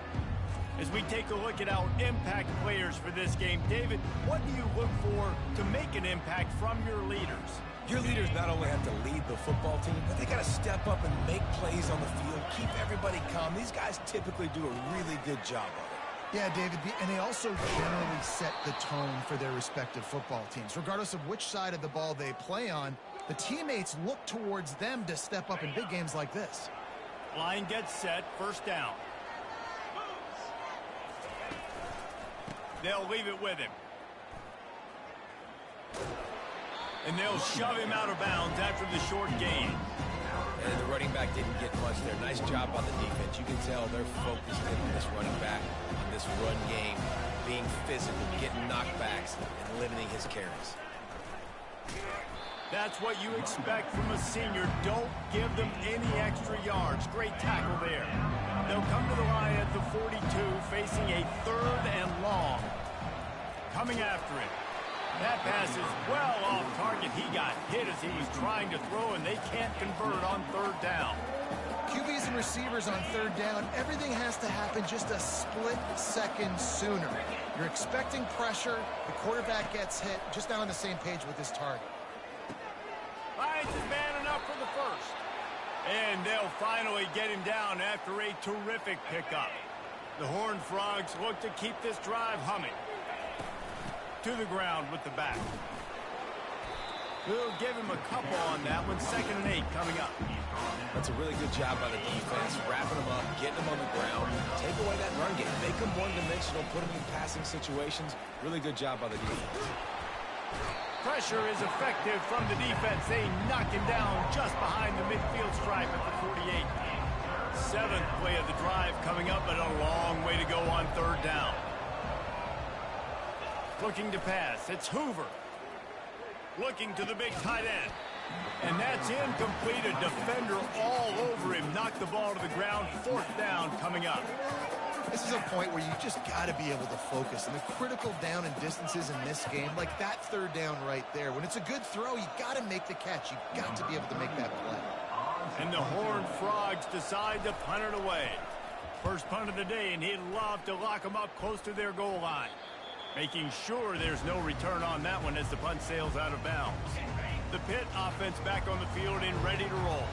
As we take a look at our impact players for this game, David, what do you look for to make an impact from your leaders? Your leaders not only have to lead the football team, but they got to step up and make plays on the field, keep everybody calm. These guys typically do a really good job of it. Yeah, David, and they also generally set the tone for their respective football teams. Regardless of which side of the ball they play on, the teammates look towards them to step up in big games like this. Line gets set, 1st down. They'll leave it with him. And they'll shove him out of bounds after the short gain. And the running back didn't get much there. Nice job on the defense. You can tell they're focused in on this running back, on this run game, being physical, getting knockbacks, and limiting his carries. That's what you expect from a senior. Don't give them any extra yards. Great tackle there. They'll come to the line at the 42, facing a 3rd and long. Coming after it. That pass is well off target. He got hit as he was trying to throw, and they can't convert on 3rd down. QBs and receivers on 3rd down, everything has to happen just a split second sooner. You're expecting pressure. The quarterback gets hit. Just not on the same page with his target. Lions is man enough for the 1st. And they'll finally get him down after a terrific pickup. The Horned Frogs look to keep this drive humming. To the ground with the back. We'll give him a couple on that one. 2nd and 8 coming up. That's a really good job by the defense, wrapping them up, getting them on the ground, take away that run game, make them one-dimensional, put them in passing situations. Really good job by the defense. Pressure is effective from the defense. They knock him down just behind the midfield stripe at the 48. 7th play of the drive coming up, but a long way to go on 3rd down. Looking to pass. It's Hoover. Looking to the big tight end. And that's incomplete. A defender all over him. Knocked the ball to the ground. 4th down coming up. This is a point where you just got to be able to focus. And the critical down and distances in this game, like that third down right there, when it's a good throw, you got to make the catch. You got to be able to make that play. And the Horned Frogs decide to punt it away. First punt of the day, and he'd love to lock them up close to their goal line. Making sure there's no return on that one as the punt sails out of bounds. The Pitt offense back on the field and ready to roll.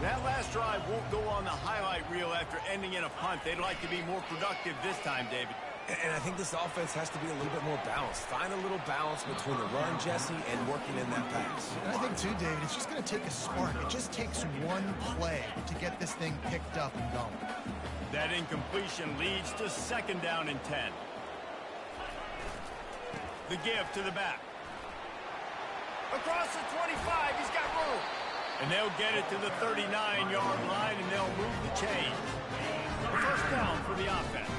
That last drive won't go on the highlight reel after ending in a punt. They'd like to be more productive this time, David. And I think this offense has to be a little bit more balanced. Find a little balance between the run, Jesse, and working in that pass. And I think, too, David, it's just going to take a spark. It just takes one play to get this thing picked up and going. That incompletion leads to second down and 10. The give to the back. Across the 25, he's got room. And they'll get it to the 39-yard line, and they'll move the chain. The first down for the offense.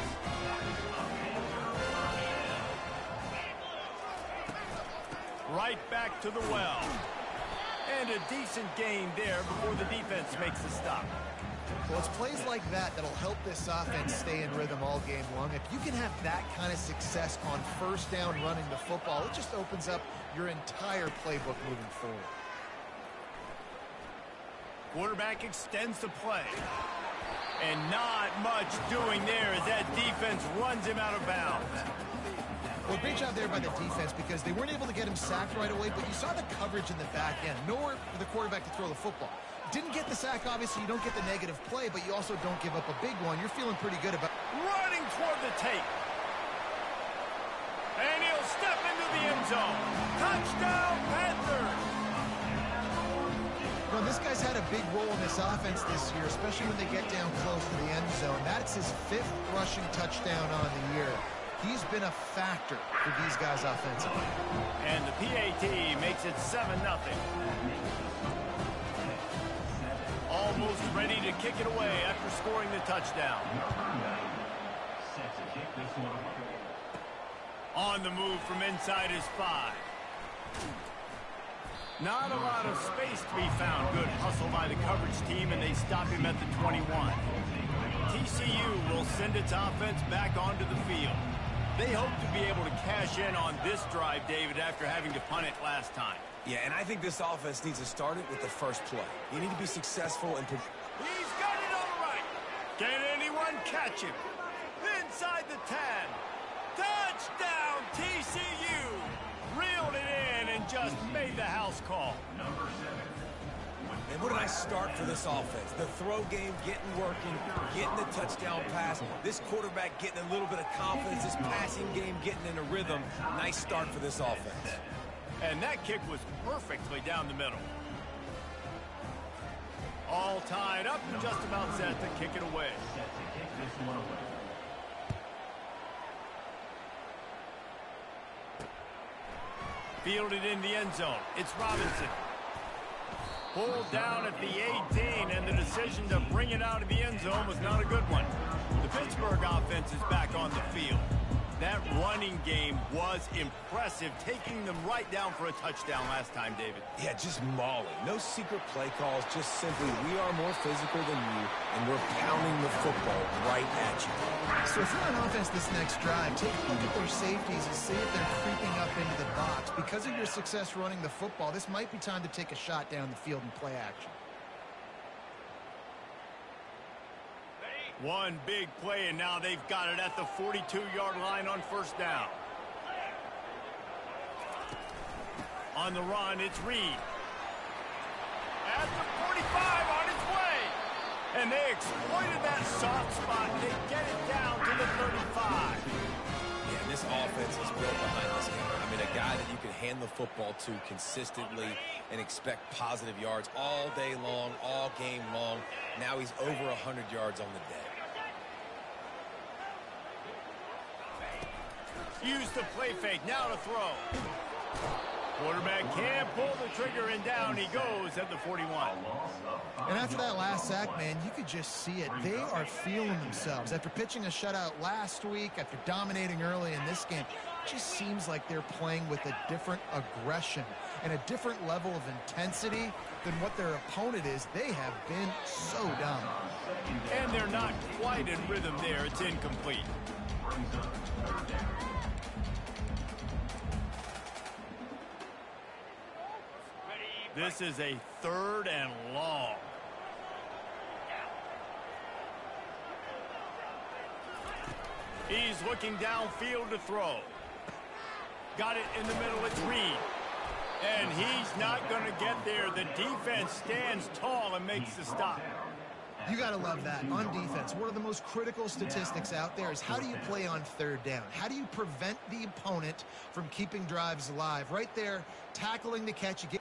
Right back to the well. And a decent gain there before the defense makes the stop. Well, it's plays like that that'll help this offense stay in rhythm all game long. If you can have that kind of success on first down running the football, it just opens up your entire playbook moving forward. Quarterback extends the play. And not much doing there as that defense runs him out of bounds. Well, great job there by the defense because they weren't able to get him sacked right away, but you saw the coverage in the back end. Nowhere for the quarterback to throw the football. Didn't get the sack, obviously. You don't get the negative play, but you also don't give up a big one. You're feeling pretty good about running toward the tape. And he'll step into the end zone. Touchdown, Panthers! Well, this guy's had a big role in this offense this year, especially when they get down close to the end zone. That's his 5th rushing touchdown on the year. He's been a factor for these guys offensively. And the PAT makes it 7-0. Almost ready to kick it away after scoring the touchdown. On the move from inside his 5. Not a lot of space to be found. Good hustle by the coverage team, and they stop him at the 21. TCU will send its offense back onto the field. They hope to be able to cash in on this drive, David, after having to punt it last time. Yeah, and I think this offense needs to start it with the first play. You need to be successful and... He's got it all right. Can anyone catch him? Inside the 10. Touchdown, TCU. Reeled it in and just made the house call. And what a nice start for this offense. The throw game getting working, getting the touchdown pass. This quarterback getting a little bit of confidence. This passing game getting in a rhythm. Nice start for this offense. And that kick was perfectly down the middle. All tied up and just about set to kick it away. Fielded in the end zone. It's Robinson. Pulled down at the 18, and the decision to bring it out of the end zone was not a good one. The Pittsburgh offense is back on the field. That running game was impressive, taking them right down for a touchdown last time, David. Yeah, just mauling. No secret play calls, just simply we are more physical than you, and we're pounding the football right at you. So if you're on offense this next drive, take a look at their safeties and see if they're creeping up into the box. Because of your success running the football, this might be time to take a shot down the field and play action. One big play, and now they've got it at the 42-yard line on first down. On the run, it's Reed. At the 45, on his way. And they exploited that soft spot. They get it down to the 35. Yeah, this offense is built behind this guy. I mean, a guy that you can hand the football to consistently and expect positive yards all day long, all game long. Now he's over 100 yards on the day. Use the play fake. Now to throw. Quarterback can't pull the trigger, and down he goes at the 41. And after that last sack, man, you could just see it. They are feeling themselves. After pitching a shutout last week, after dominating early in this game, it just seems like they're playing with a different aggression and a different level of intensity than what their opponent is. They have been so dominant. And they're not quite in rhythm there. It's incomplete. This is a 3rd and long. He's looking downfield to throw. Got it in the middle. It's Reed. And he's not going to get there. The defense stands tall and makes the stop. You got to love that. On defense, one of the most critical statistics out there is how do you play on 3rd down? How do you prevent the opponent from keeping drives alive? Right there, tackling the catch. You get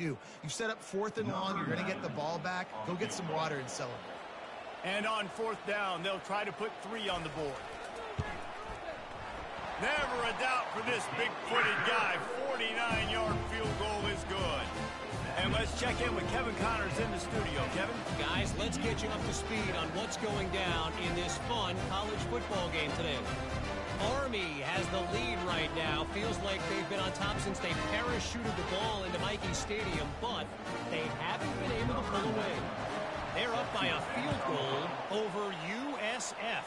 do. You set up 4th and long. You're going to get the ball back. Go get some water and celebrate. And on 4th down, they'll try to put 3 on the board. Never a doubt for this big-footed guy. 49-yard field goal is good. And let's check in with Kevin Connors in the studio. Kevin? Guys, let's get you up to speed on what's going down in this fun college football game today. Army has the lead right now. Feels like they've been on top since they parachuted the ball into Michie Stadium, but they haven't been able to pull away. They're up by a field goal over USF.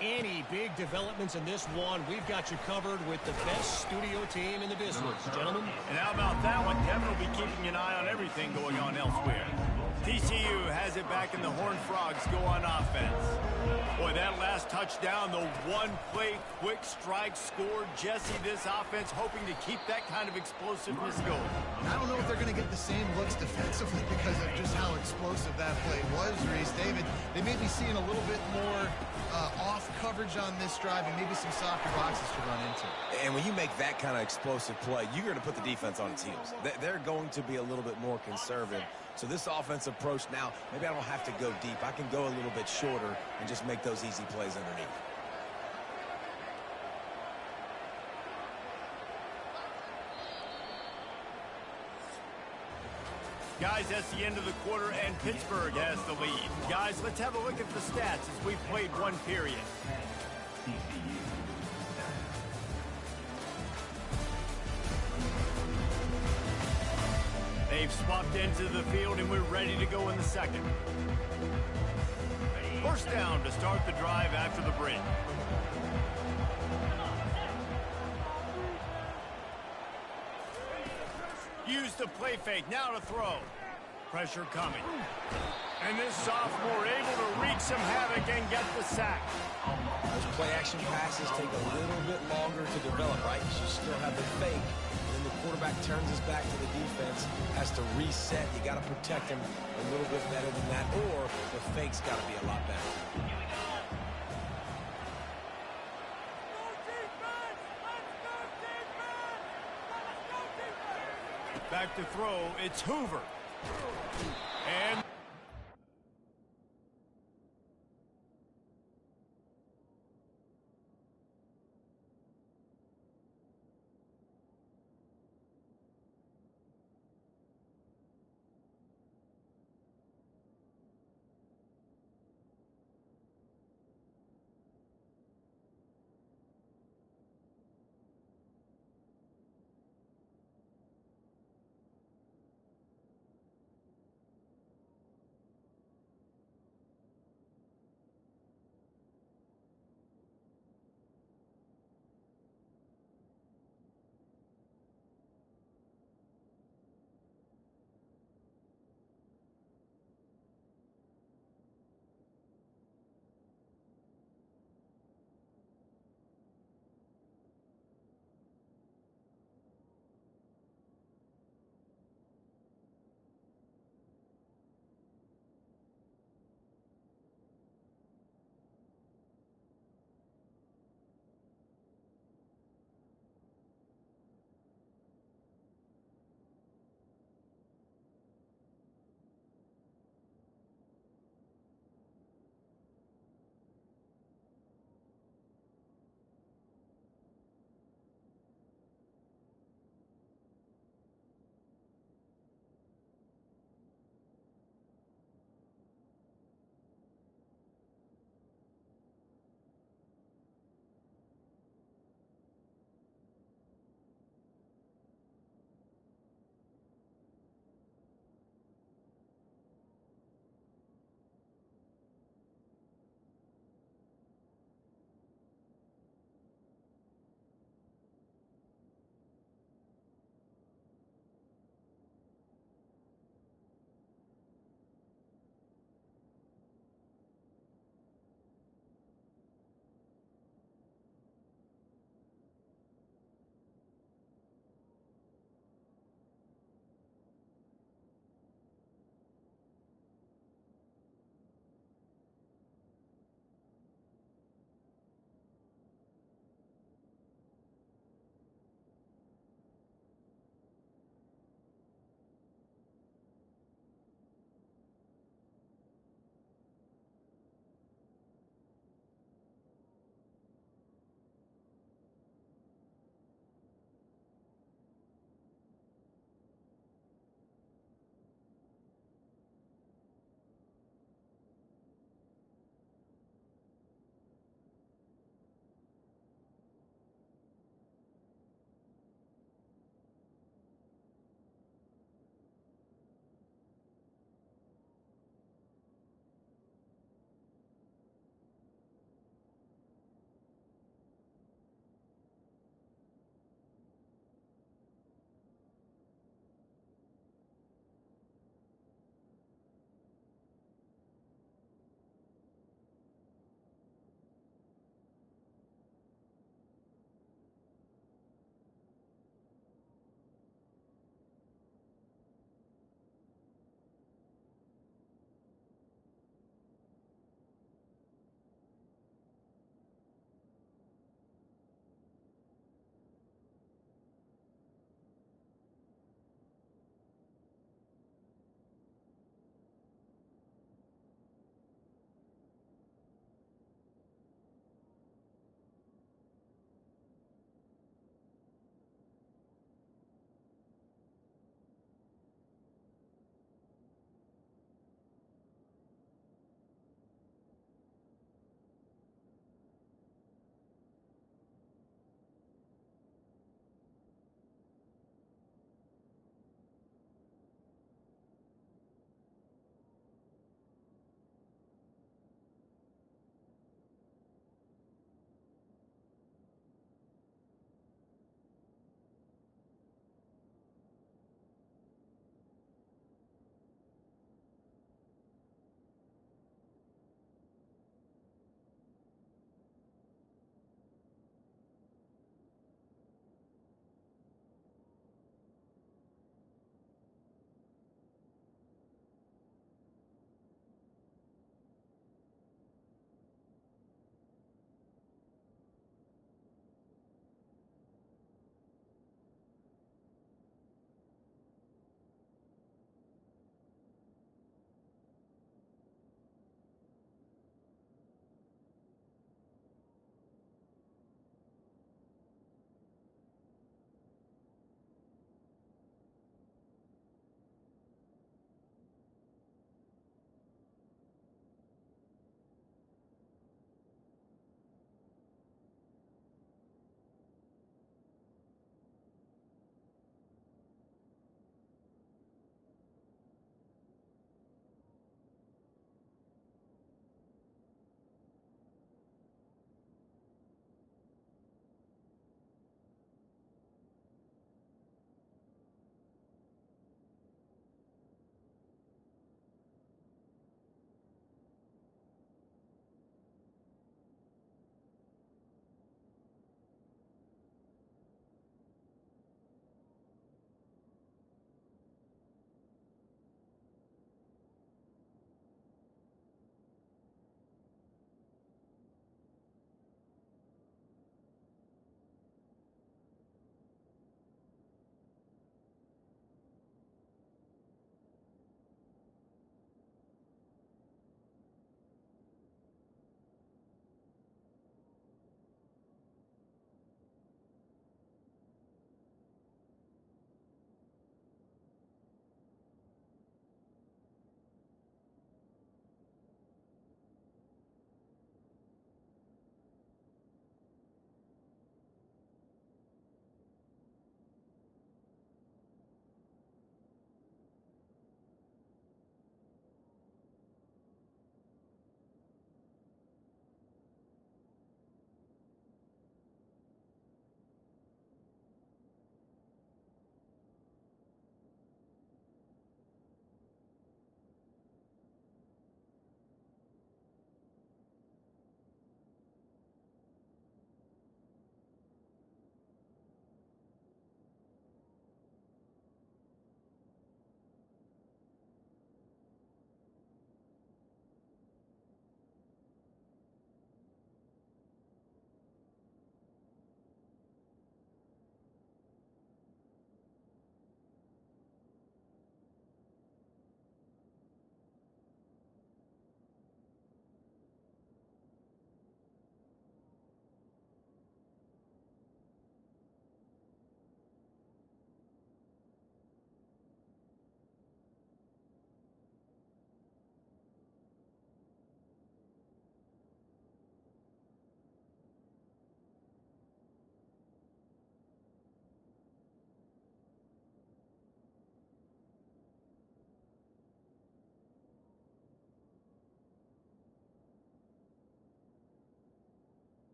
Any big developments in this one, we've got you covered with the best studio team in the business, gentlemen. And how about that one? Kevin will be keeping an eye on everything going on elsewhere. TCU has it back, and the Horned Frogs go on offense. Boy, that last touchdown, the one-play quick strike scored. Jesse, this offense hoping to keep that kind of explosiveness going. I don't know if they're going to get the same looks defensively because of just how explosive that play was, Reese. David, they may be seeing a little bit more off coverage on this drive and maybe some softer boxes to run into. And when you make that kind of explosive play, you're going to put the defense on its heels. They're going to be a little bit more conservative. So this offensive approach now, maybe I don't have to go deep. I can go a little bit shorter and just make those easy plays underneath. Guys, that's the end of the quarter, and Pittsburgh has the lead. Guys, let's have a look at the stats as we've played one period. They've swapped into the field, and we're ready to go in the second. First down to start the drive after the break. Use the play fake, now to throw. Pressure coming. And this sophomore able to wreak some havoc and get the sack. Those play-action passes take a little bit longer to develop, right? You still have the fake. And then the quarterback turns his back to the defense, has to reset. You got to protect him a little bit better than that, or the fake's got to be a lot better. Back to throw, it's Hoover. And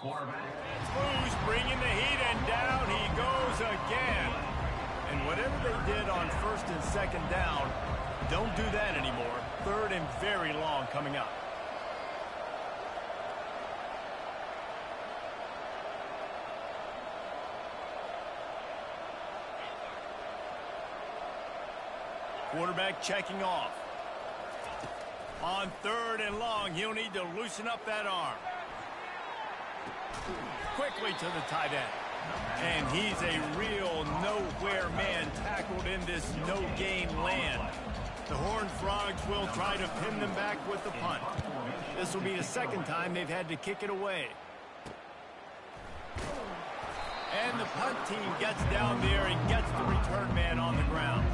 Quarterback. Blues bringing the heat, and down he goes again. And whatever they did on first and second down, don't do that anymore. Third and very long coming up. Quarterback checking off. On third and long, he'll need to loosen up that arm. Quickly to the tight end. And he's a real nowhere man tackled in this no-gain land. The Horned Frogs will try to pin them back with the punt. This will be the second time they've had to kick it away. And the punt team gets down there and gets the return man on the ground.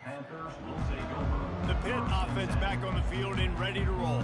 Panthers will take over. The Pitt offense back on the field and ready to roll.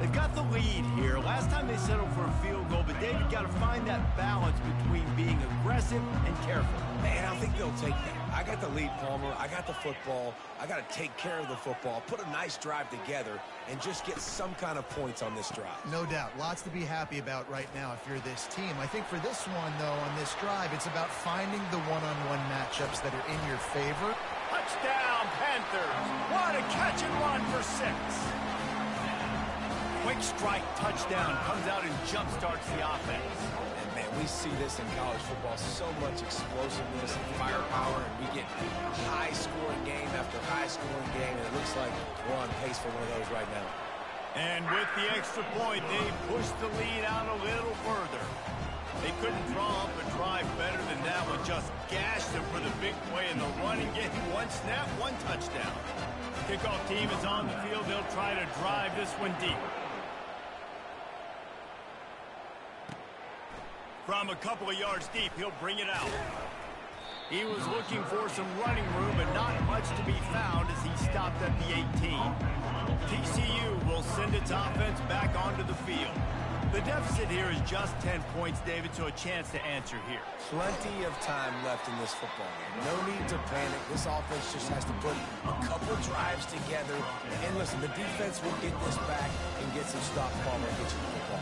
They've got the lead here. Last time they settled for a field goal, but David got to find that balance between being aggressive and careful. Man, I think they'll take that. I got the lead, Palmer. I got the football. I got to take care of the football, put a nice drive together, and just get some kind of points on this drive. No doubt. Lots to be happy about right now if you're this team. I think for this one, though, on this drive, it's about finding the one-on-one matchups that are in your favor. Touchdown, Panthers. What a catch and run for 6. Quick strike touchdown comes out and jump-starts the offense. And, man, we see this in college football, so much explosiveness and firepower, and we get high-scoring game after high-scoring game, and it looks like we're on pace for one of those right now. And with the extra point, they pushed the lead out a little further. They couldn't draw up a drive better than that one. Just gashed them for the big play in the running game. One snap, one touchdown. Kickoff team is on the field. They'll try to drive this one deep. From a couple of yards deep, he'll bring it out. He was looking for some running room, but not much to be found as he stopped at the 18. TCU will send its offense back onto the field. The deficit here is just 10 points, David, so a chance to answer here. Plenty of time left in this football game. No need to panic. This offense just has to put a couple drives together. And listen, the defense will get this back and get some stops, Palmer, and get you the football.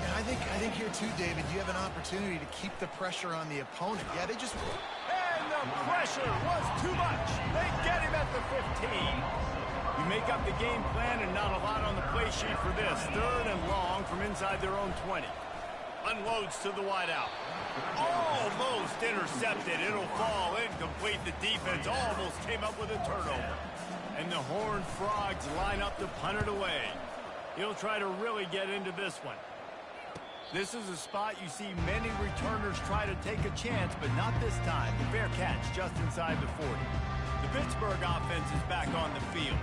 And I think here, too, David, you have an opportunity to keep the pressure on the opponent. Yeah, they just... And the pressure was too much. They get him at the 15. You make up the game plan and not a lot on the play sheet for this. Third and long from inside their own 20. Unloads to the wideout. Almost intercepted. It'll fall incomplete. The defense almost came up with a turnover. And the Horned Frogs line up to punt it away. He'll try to really get into this one. This is a spot you see many returners try to take a chance, but not this time. The fair catch just inside the 40. The Pittsburgh offense is back on the field.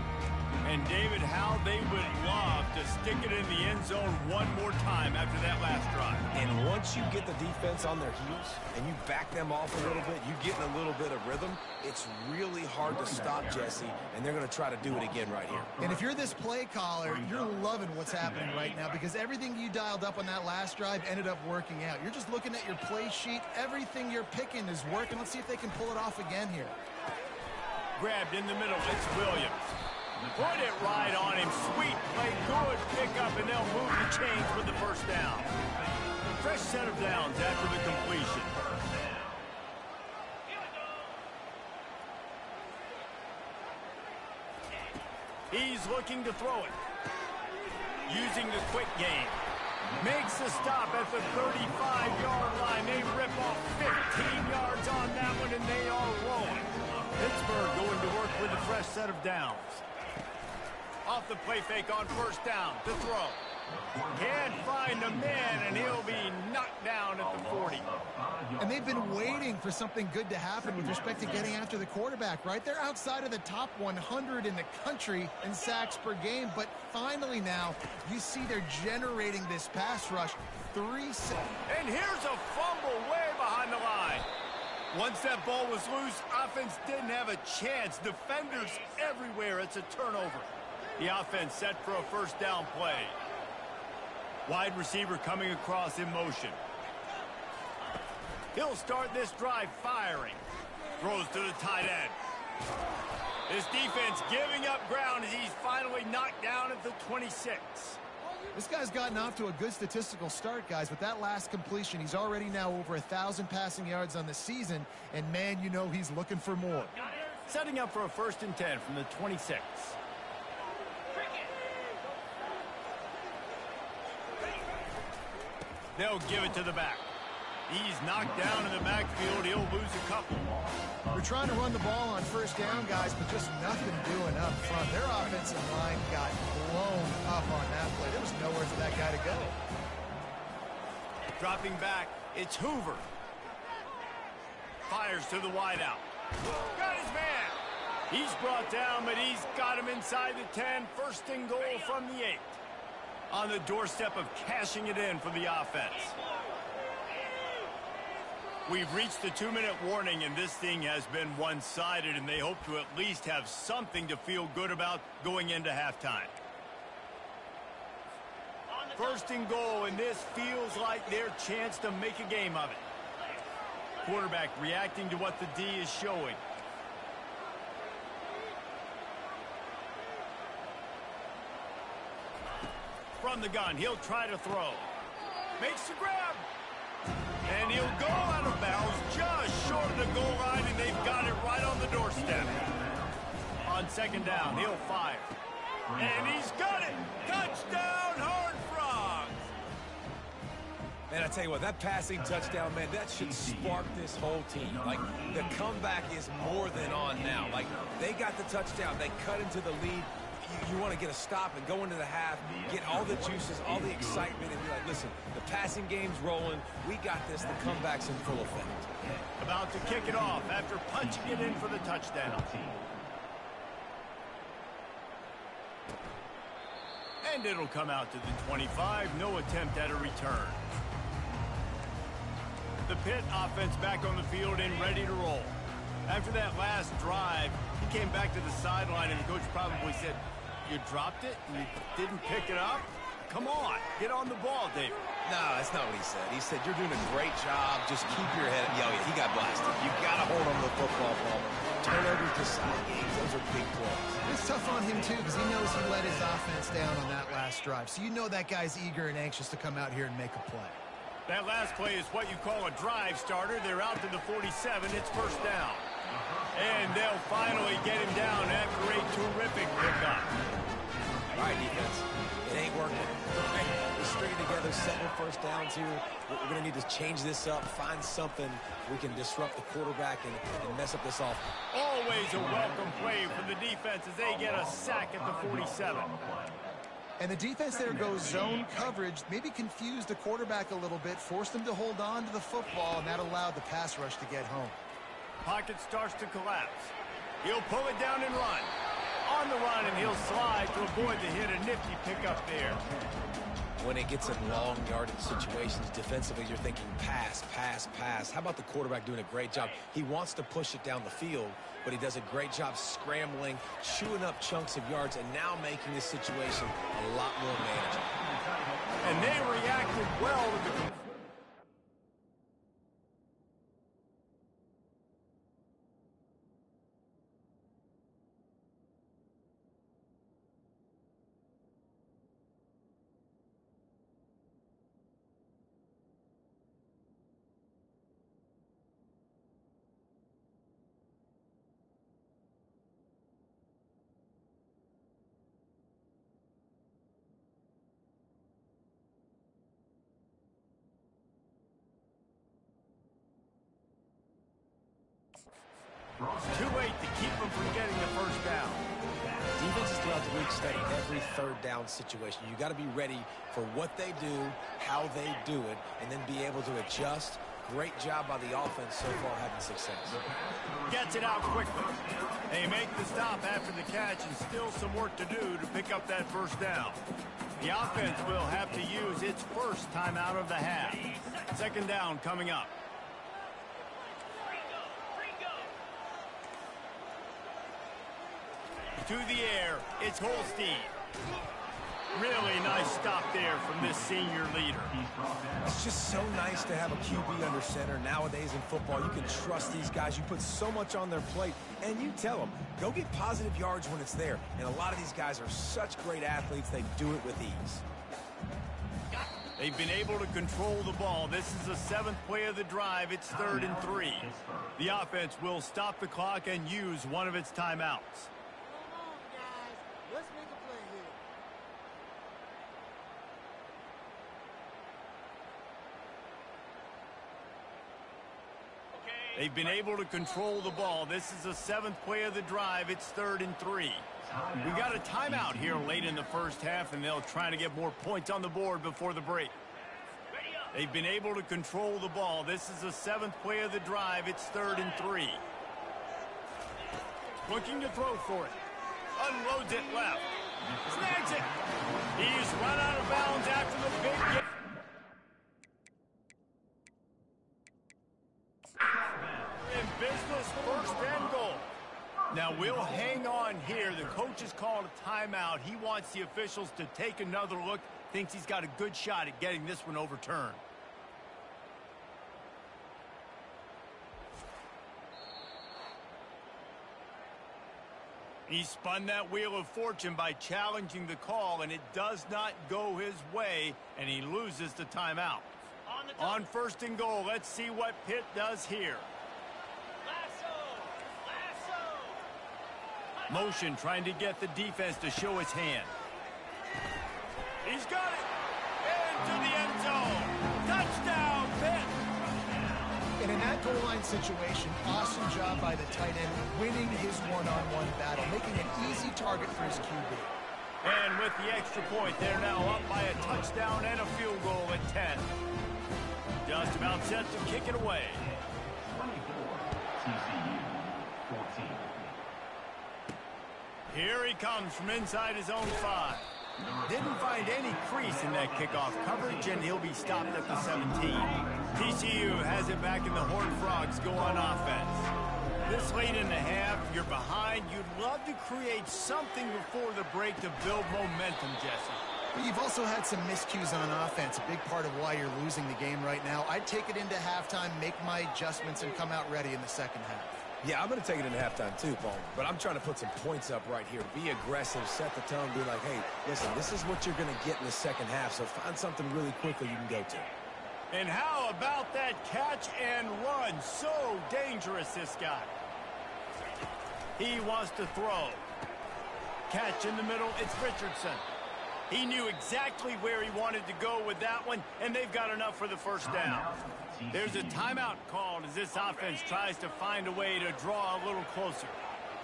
And David, how they would love to stick it in the end zone one more time after that last drive. And once you get the defense on their heels and you back them off a little bit, you get in a little bit of rhythm, it's really hard to stop Jesse, and they're going to try to do it again right here. And if you're this play caller, you're loving what's happening right now because everything you dialed up on that last drive ended up working out. You're just looking at your play sheet. Everything you're picking is working. Let's see if they can pull it off again here. Grabbed in the middle. It's Williams. Put it right on him. Sweet play. Good pickup, and they'll move the chains with the first down. Fresh set of downs after the completion. He's looking to throw it. Using the quick game. Makes the stop at the 35-yard line. They rip off 15 yards on that one, and they are rolling. Pittsburgh going to work with a fresh set of downs. Off the play fake on first down to throw. Can't find the man, and he'll be knocked down at the 40. And they've been waiting for something good to happen with respect to getting after the quarterback, right? They're outside of the top 100 in the country in sacks per game, but finally now you see they're generating this pass rush. And here's a fumble way behind the line. Once that ball was loose, offense didn't have a chance. Defenders everywhere. It's a turnover. The offense set for a first down play. Wide receiver coming across in motion. He'll start this drive firing. Throws to the tight end. This defense giving up ground as he's finally knocked down at the 26. This guy's gotten off to a good statistical start, guys. With that last completion, he's already now over 1,000 passing yards on the season. And, man, you know he's looking for more. Setting up for a 1st and 10 from the 26. They'll give it to the back. He's knocked down in the backfield. He'll lose a couple. We're trying to run the ball on first down, guys, but just nothing doing up front. Their offensive line got blown up on that play. There was nowhere for that guy to go. Dropping back, it's Hoover. Fires to the wideout. Got his man. He's brought down, but he's got him inside the 10. 1st and goal from the 8. On the doorstep of cashing it in for the offense. We've reached the 2-minute warning, and this thing has been one-sided, and they hope to at least have something to feel good about going into halftime. 1st and goal, and this feels like their chance to make a game of it. Quarterback reacting to what the D is showing. From the gun, he'll try to throw. Makes the grab. And he'll go out of bounds just short of the goal line, and they've got it right on the doorstep. On 2nd down, he'll fire. And he's got it. Touchdown, Horned Frogs. Man, I tell you what, that passing touchdown, man, that should spark this whole team. Like, the comeback is more than on now. Like, they got the touchdown. They cut into the lead. You want to get a stop and go into the half, get all the juices, all the excitement, and be like, listen, the passing game's rolling. We got this. The comeback's in full effect. About to kick it off after punching it in for the touchdown. And it'll come out to the 25. No attempt at a return. The Pitt offense back on the field and ready to roll. After that last drive, he came back to the sideline, and the coach probably said, "You dropped it and you didn't pick it up? Come on, get on the ball, David." No, that's not what he said. He said, you're doing a great job. Just keep your head up. Yeah, he got blasted. You got to hold on to the football, Palmer. Turnovers decide games. Those are big plays. It's tough on him, too, because he knows he let his offense down on that last drive. So you know that guy's eager and anxious to come out here and make a play. That last play is what you call a drive starter. They're out to the 47. It's 1st down. And they'll finally get him down after a terrific pickup. All right, defense. It ain't working. We're stringing together 7 first downs here. We're going to need to change this up, find something we can disrupt the quarterback and mess up this offense. Always a welcome play for the defense as they get a sack at the 47. And the defense there goes zone coverage, maybe confused the quarterback a little bit, forced him to hold on to the football, and that allowed the pass rush to get home. Pocket starts to collapse. He'll pull it down and run. On the run, and he'll slide to avoid the hit. A nifty pickup there. When it gets in long yardage situations, defensively, you're thinking pass, pass, pass. How about the quarterback doing a great job? He wants to push it down the field, but he does a great job scrambling, chewing up chunks of yards, and now making this situation a lot more manageable. And they reacted well to the throughout the week study every third down situation. You got to be ready for what they do, how they do it, and then be able to adjust. Great job by the offense so far having success. Gets it out quickly. They make the stop after the catch and still some work to do to pick up that first down. The offense will have to use its first timeout of the half. Second down coming up. To the air, it's Holstein. Really nice stop there from this senior leader. It's just so nice to have a QB under center. Nowadays in football, you can trust these guys. You put so much on their plate, and you tell them, go get positive yards when it's there. And a lot of these guys are such great athletes, they do it with ease. They've been able to control the ball. This is the 7th play of the drive. It's 3rd and 3. The offense will stop the clock and use one of its timeouts. They've been able to control the ball. This is the 7th play of the drive. It's 3rd and 3. We got a timeout here late in the first half, and they'll try to get more points on the board before the break. They've been able to control the ball. This is the 7th play of the drive. It's 3rd and 3. Looking to throw for it. Unloads it left. Snags it. He's run out of bounds after the big hit. In business, 1st and goal. Now we'll hang on here. The coach has called a timeout. He wants the officials to take another look. Thinks he's got a good shot at getting this one overturned. He spun that wheel of fortune by challenging the call, and it does not go his way, and he loses the timeout. On 1st and goal, let's see what Pitt does here. Motion trying to get the defense to show his hand. He's got it. Into the end zone. Touchdown, Pitt. And in that goal line situation, awesome job by the tight end, winning his one-on-one battle, making an easy target for his QB. And with the extra point, they're now up by a touchdown and a field goal at 10. Just about set to kick it away. 24, TCU, 14. Here he comes from inside his own 5. Didn't find any crease in that kickoff coverage, and he'll be stopped at the 17. TCU has it back, and the Horned Frogs go on offense. This late in the half, you're behind. You'd love to create something before the break to build momentum, Jesse. But you've also had some miscues on offense, a big part of why you're losing the game right now. I'd take it into halftime, make my adjustments, and come out ready in the second half. Yeah, I'm going to take it into halftime too, Paul. But I'm trying to put some points up right here. Be aggressive, set the tone, be like, hey, listen, this is what you're going to get in the second half, so find something really quickly you can go to. And how about that catch and run? So dangerous, this guy. He wants to throw. Catch in the middle, it's Richardson. He knew exactly where he wanted to go with that one, and they've got enough for the first down. There's a timeout called as this offense tries to find a way to draw a little closer.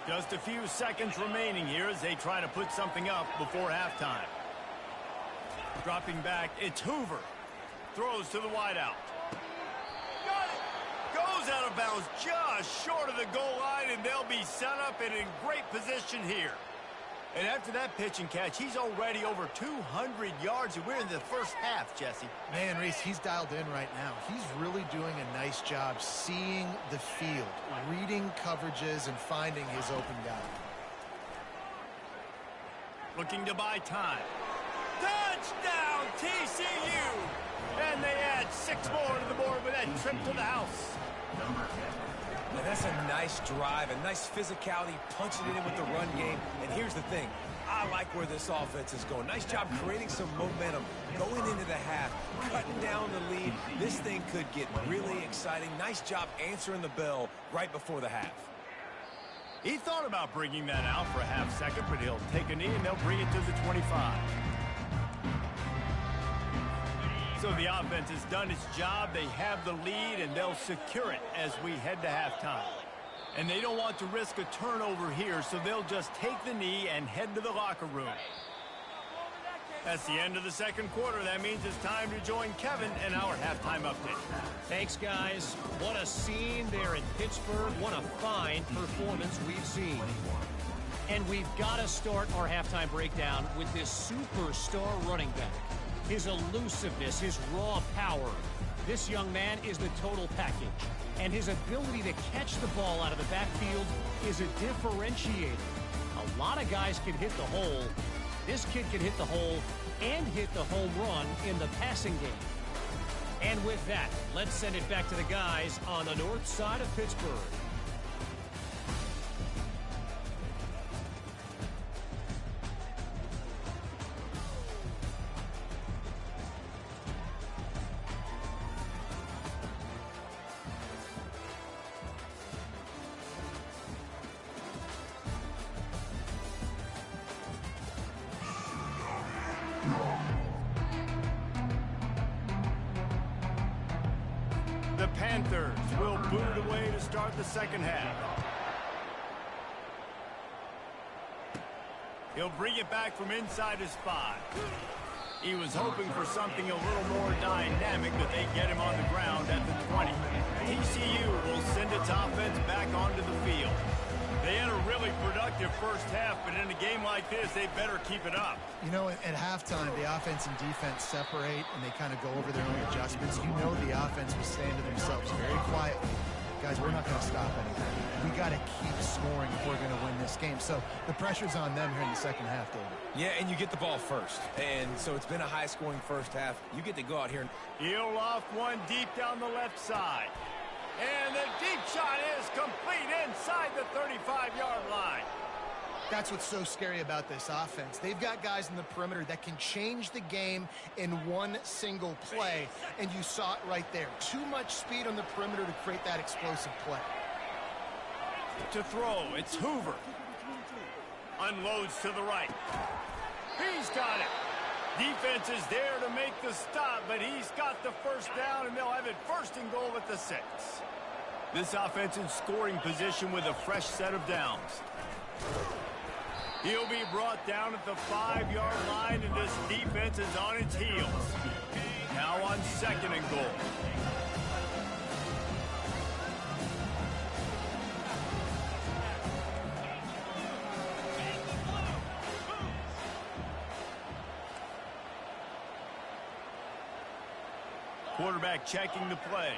Just a few seconds remaining here as they try to put something up before halftime. Dropping back, it's Hoover. Throws to the wideout. Got it! Goes out of bounds just short of the goal line, and they'll be set up and in great position here. And after that pitch and catch, he's already over 200 yards, and we're in the first half, Jesse. Man, Reese, he's dialed in right now. He's really doing a nice job seeing the field, reading coverages, and finding his open guy. Looking to buy time. Touchdown, TCU! And they add 6 more to the board with that trip to the house. And that's a nice drive, a nice physicality, punching it in with the run game. And here's the thing. I like where this offense is going. Nice job creating some momentum, going into the half, cutting down the lead. This thing could get really exciting. Nice job answering the bell right before the half. He thought about bringing that out for a half second, but he'll take a knee and they'll bring it to the 25. So the offense has done its job. They have the lead, and they'll secure it as we head to halftime. And they don't want to risk a turnover here, so they'll just take the knee and head to the locker room. That's the end of the second quarter. That means it's time to join Kevin in our halftime update. Thanks, guys. What a scene there in Pittsburgh. What a fine performance we've seen. And we've got to start our halftime breakdown with this superstar running back. His elusiveness, his raw power. This young man is the total package. And his ability to catch the ball out of the backfield is a differentiator. A lot of guys can hit the hole. This kid can hit the hole and hit the home run in the passing game. And with that, let's send it back to the guys on the north side of Pittsburgh. The Panthers will boot away to start the second half. He'll bring it back from inside his 5. He was hoping for something a little more dynamic, but they get him on the ground at the 20. TCU will send its offense back onto the field. They had a really productive first half, but in a game like this, they better keep it up. You know, at halftime, the offense and defense separate, and they kind of go over their own adjustments. You know the offense was saying to themselves very quietly, guys, we're not going to stop anything. We got to keep scoring if we're going to win this game. So the pressure's on them here in the second half, David. Yeah, and you get the ball first. And so it's been a high-scoring first half. You get to go out here and... He'll loft one deep down the left side. And the deep shot is complete inside the 35-yard line. That's what's so scary about this offense. They've got guys in the perimeter that can change the game in one single play, and you saw it right there. Too much speed on the perimeter to create that explosive play. To throw, it's Hoover. Unloads to the right. He's got it. Defense is there to make the stop, but he's got the first down, and they'll have it first and goal at the 6. This offense in scoring position with a fresh set of downs. He'll be brought down at the 5-yard line, and this defense is on its heels. Now on second and goal. Quarterback checking the play.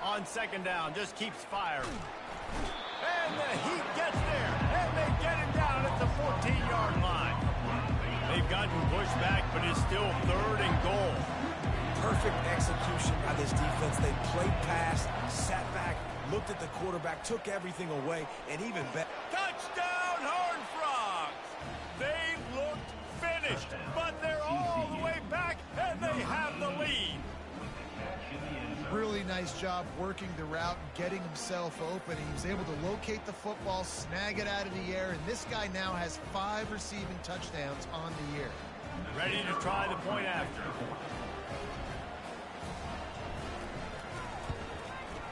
On second down, just keeps firing. And the Heat gets there, and they get him down at the 14-yard line. They've gotten pushed back, but it's still third and goal. Perfect execution by this defense. They played pass, sat back, looked at the quarterback, took everything away, and even better. Touchdown, Horned Frogs! They looked finished, but they're all the way back, and they have the lead. Really nice job working the route and getting himself open. He was able to locate the football, snag it out of the air, and this guy now has 5 receiving touchdowns on the year. Ready to try the point after.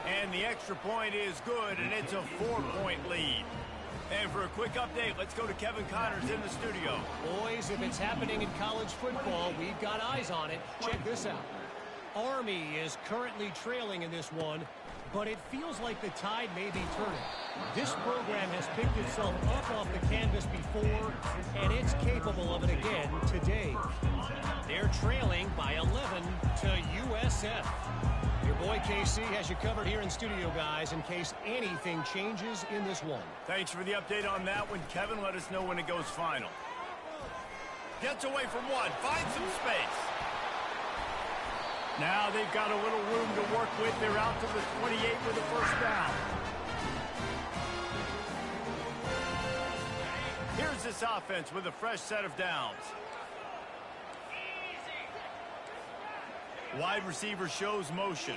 And the extra point is good, and it's a 4-point lead. And for a quick update, let's go to Kevin Connors in the studio. Boys, if it's happening in college football, we've got eyes on it. Check this out. Army is currently trailing in this one, but it feels like the tide may be turning. This program has picked itself up off the canvas before, and it's capable of it again today. They're trailing by 11 to USF. Your boy KC has you covered here in studio, guys, in case anything changes in this one. Thanks for the update on that one, Kevin. Let us know when it goes final. Gets away from one, finds some space. Now they've got a little room to work with. They're out to the 28 with a first down. Here's this offense with a fresh set of downs. Wide receiver shows motion.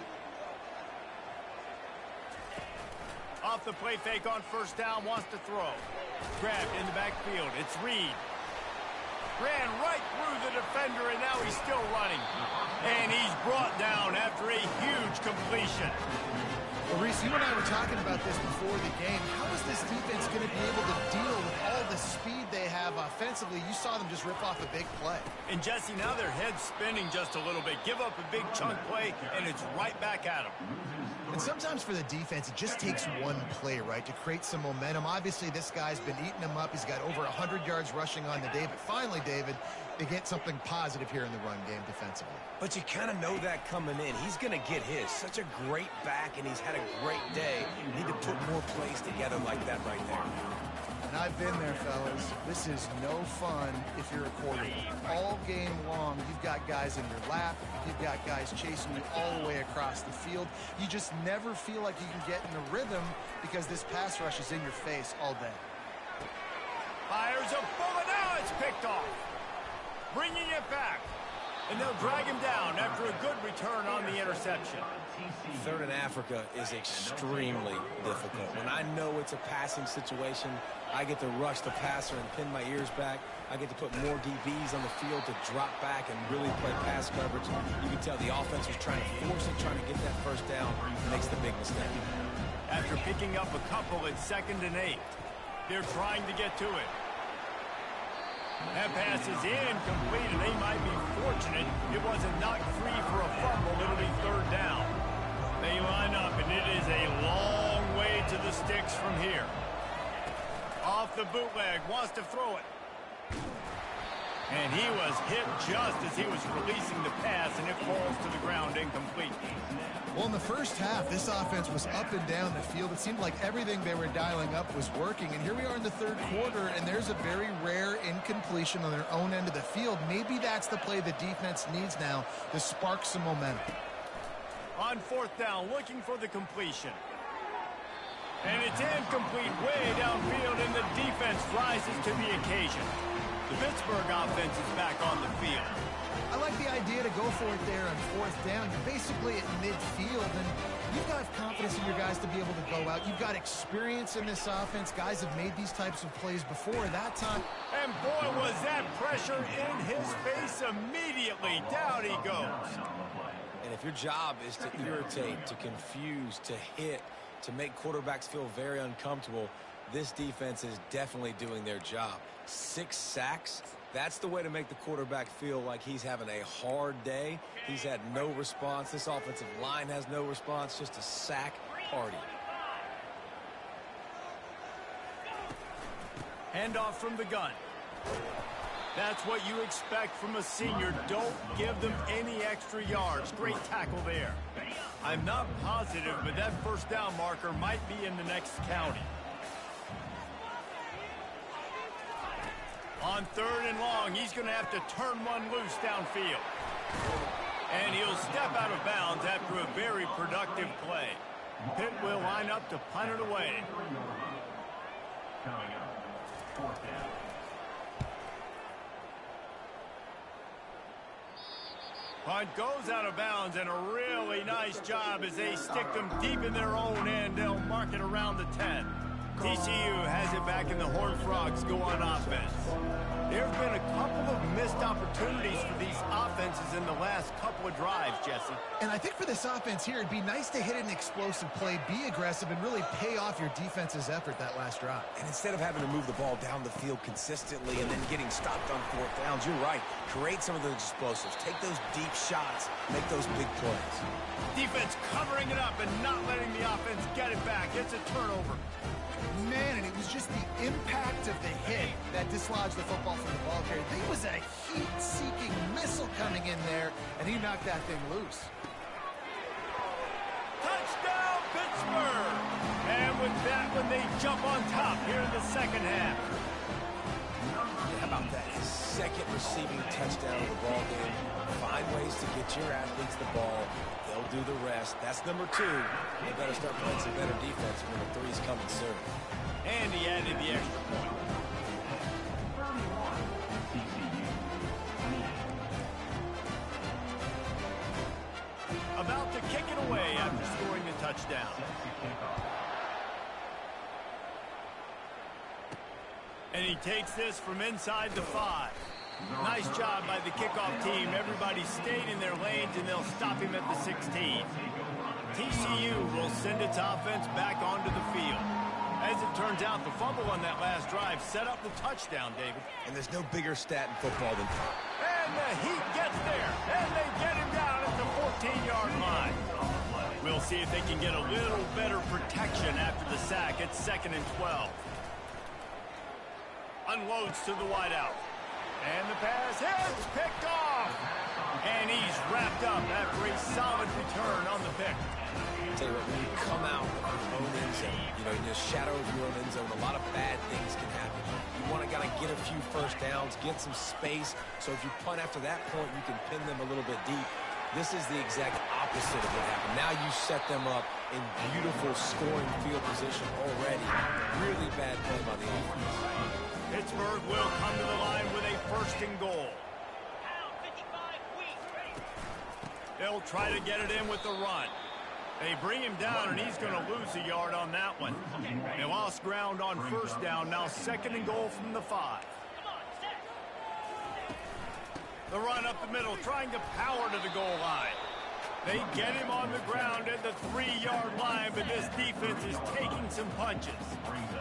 Off the play fake on first down, wants to throw. Grabbed in the backfield. It's Reed. Ran right through the defender, and now he's still running. And he's brought down after a huge completion. Well, Reese, you and I were talking about this before the game. How is this defense going to be able to deal with all the speed they have offensively? You saw them just rip off a big play. And, Jesse, now their head's spinning just a little bit. Give up a big chunk play, and it's right back at them. And sometimes for the defense, it just takes one play, right, to create some momentum. Obviously, this guy's been eating them up. He's got over 100 yards rushing on the day. But finally, David, they get something positive here in the run game defensively. But you kind of know that coming in. He's going to get his. Such a great back, and he's had a great day. Need to put more plays together like that right there. And I've been there, fellas. This is no fun if you're a quarterback. All game long, you've got guys in your lap. You've got guys chasing you all the way across the field. You just never feel like you can get in a rhythm because this pass rush is in your face all day. Fires a bullet. Now it's picked off. Bringing it back. And they'll drag him down after a good return on the interception. Third in Africa is extremely difficult. When I know it's a passing situation, I get to rush the passer and pin my ears back. I get to put more DBs on the field to drop back and really play pass coverage. You can tell the offense was trying to force it, trying to get that first down, and makes the big mistake. After picking up a couple at 2nd and 8, they're trying to get to it. That pass is incomplete, and they might be fortunate it wasn't knocked free for a fumble. It'll be 3rd down. They line up, and it is a long way to the sticks from here. Off the bootleg, wants to throw it. And he was hit just as he was releasing the pass, and it falls to the ground incomplete. Well, in the first half, this offense was up and down the field. It seemed like everything they were dialing up was working. And here we are in the 3rd quarter, and there's a very rare incompletion on their own end of the field. Maybe that's the play the defense needs now to spark some momentum. On 4th down, looking for the completion. And it's incomplete way downfield, and the defense rises to the occasion. The Pittsburgh offense is back on the field. I like the idea to go for it there on 4th down. You're basically at midfield, and you've got confidence in your guys to be able to go out. You've got experience in this offense. Guys have made these types of plays before. That time. And boy, was that pressure in his face immediately. Down he goes. And if your job is to irritate, to confuse, to hit, to make quarterbacks feel very uncomfortable, this defense is definitely doing their job. 6 sacks. That's the way to make the quarterback feel like he's having a hard day. He's had no response. This offensive line has no response. Just a sack party. Handoff from the gun. That's what you expect from a senior. Don't give them any extra yards. Great tackle there. I'm not positive, but that 1st down marker might be in the next county. On 3rd and long, he's going to have to turn one loose downfield. And he'll step out of bounds after a very productive play. Pitt will line up to punt it away. Coming up, 4th down. Punt goes out of bounds, and a really nice job as they stick them deep in their own end. They'll mark it around the 10. TCU has it back, and the Horned Frogs go on offense. There have been a couple of missed opportunities for these offenses in the last couple of drives, Jesse. And I think for this offense here, it'd be nice to hit an explosive play, be aggressive, and really pay off your defense's effort that last drive. And instead of having to move the ball down the field consistently and then getting stopped on 4th downs, you're right. Create some of those explosives. Take those deep shots. Make those big plays. Defense covering it up and not letting the offense get it back. It's a turnover. Man, and it was just the impact of the hit that dislodged the football from the ball carrier. There was a heat-seeking missile coming in there, and he knocked that thing loose. Touchdown, Pittsburgh! And with that one, they jump on top here in the 2nd half. How about that? His 2nd receiving touchdown of the ball game. Find ways to get your athletes the ball. They'll do the rest. That's number 2. They better start playing some better defense when the 3's coming soon. And he added the extra point. 31, TCU, 28. About to kick it away after scoring the touchdown. And he takes this from inside the 5. Nice job by the kickoff team. Everybody stayed in their lanes, and they'll stop him at the 16. TCU will send its offense back onto the field. As it turns out, the fumble on that last drive set up the touchdown, David. And there's no bigger stat in football than... And the Heat gets there, and they get him down at the 14-yard line. We'll see if they can get a little better protection after the sack. It's 2nd and 12. Unloads to the wideout. And the pass hits, picked off. And he's wrapped up after a solid return on the pick. Tell you what, when you come out of your own end zone, in the shadow of your own end zone, a lot of bad things can happen. You want to get a few first downs, get some space, so if you punt after that point, you can pin them a little bit deep. This is the exact opposite of what happened. Now you set them up in beautiful scoring field position already. Really bad play by the offense. Pittsburgh will come to the line with a 1st and goal. They'll try to get it in with the run. They bring him down, and he's going to lose a yard on that one. They lost ground on 1st down. Now 2nd and goal from the 5. The run up the middle, trying to power to the goal line. They get him on the ground at the 3-yard line, but this defense is taking some punches.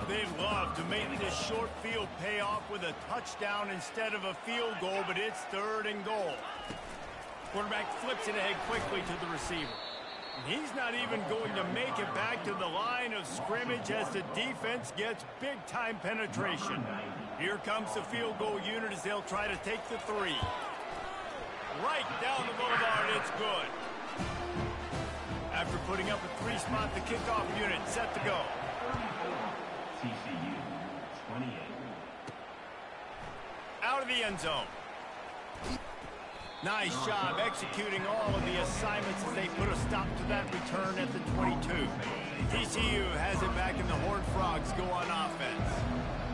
They'd love to make this short field pay off with a touchdown instead of a field goal, but it's 3rd and goal. Quarterback flips it ahead quickly to the receiver. He's not even going to make it back to the line of scrimmage as the defense gets big-time penetration. Here comes the field goal unit as they'll try to take the 3. Right down the boulevard, it's good. After putting up a 3-spot, the kickoff unit set to go. TCU 28. Out of the end zone. Nice job executing all of the assignments as they put a stop to that return at the 22. TCU has it back, and the Horned Frogs go on offense.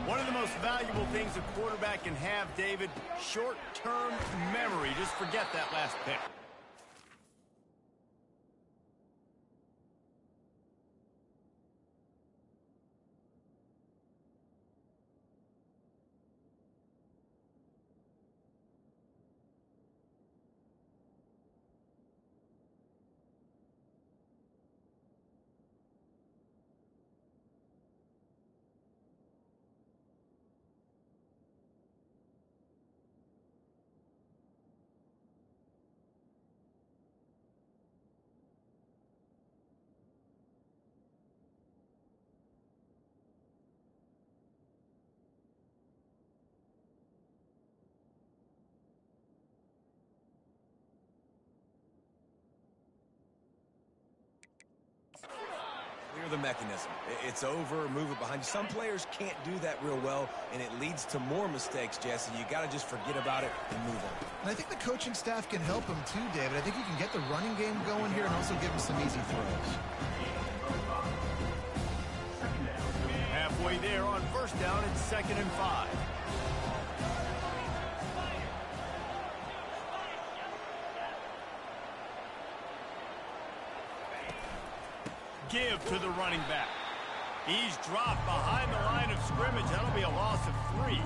One of the most valuable things a quarterback can have, David, short-term memory. Just forget that last pick. Clear the mechanism. It's over, move it behind you. Some players can't do that real well, and it leads to more mistakes, Jesse. You got to just forget about it and move on. And I think the coaching staff can help him too, David. I think you can get the running game going here and also give him some easy throws. Halfway there on 1st down, it's 2nd and 5. Give to the running back. He's dropped behind the line of scrimmage. That'll be a loss of 3.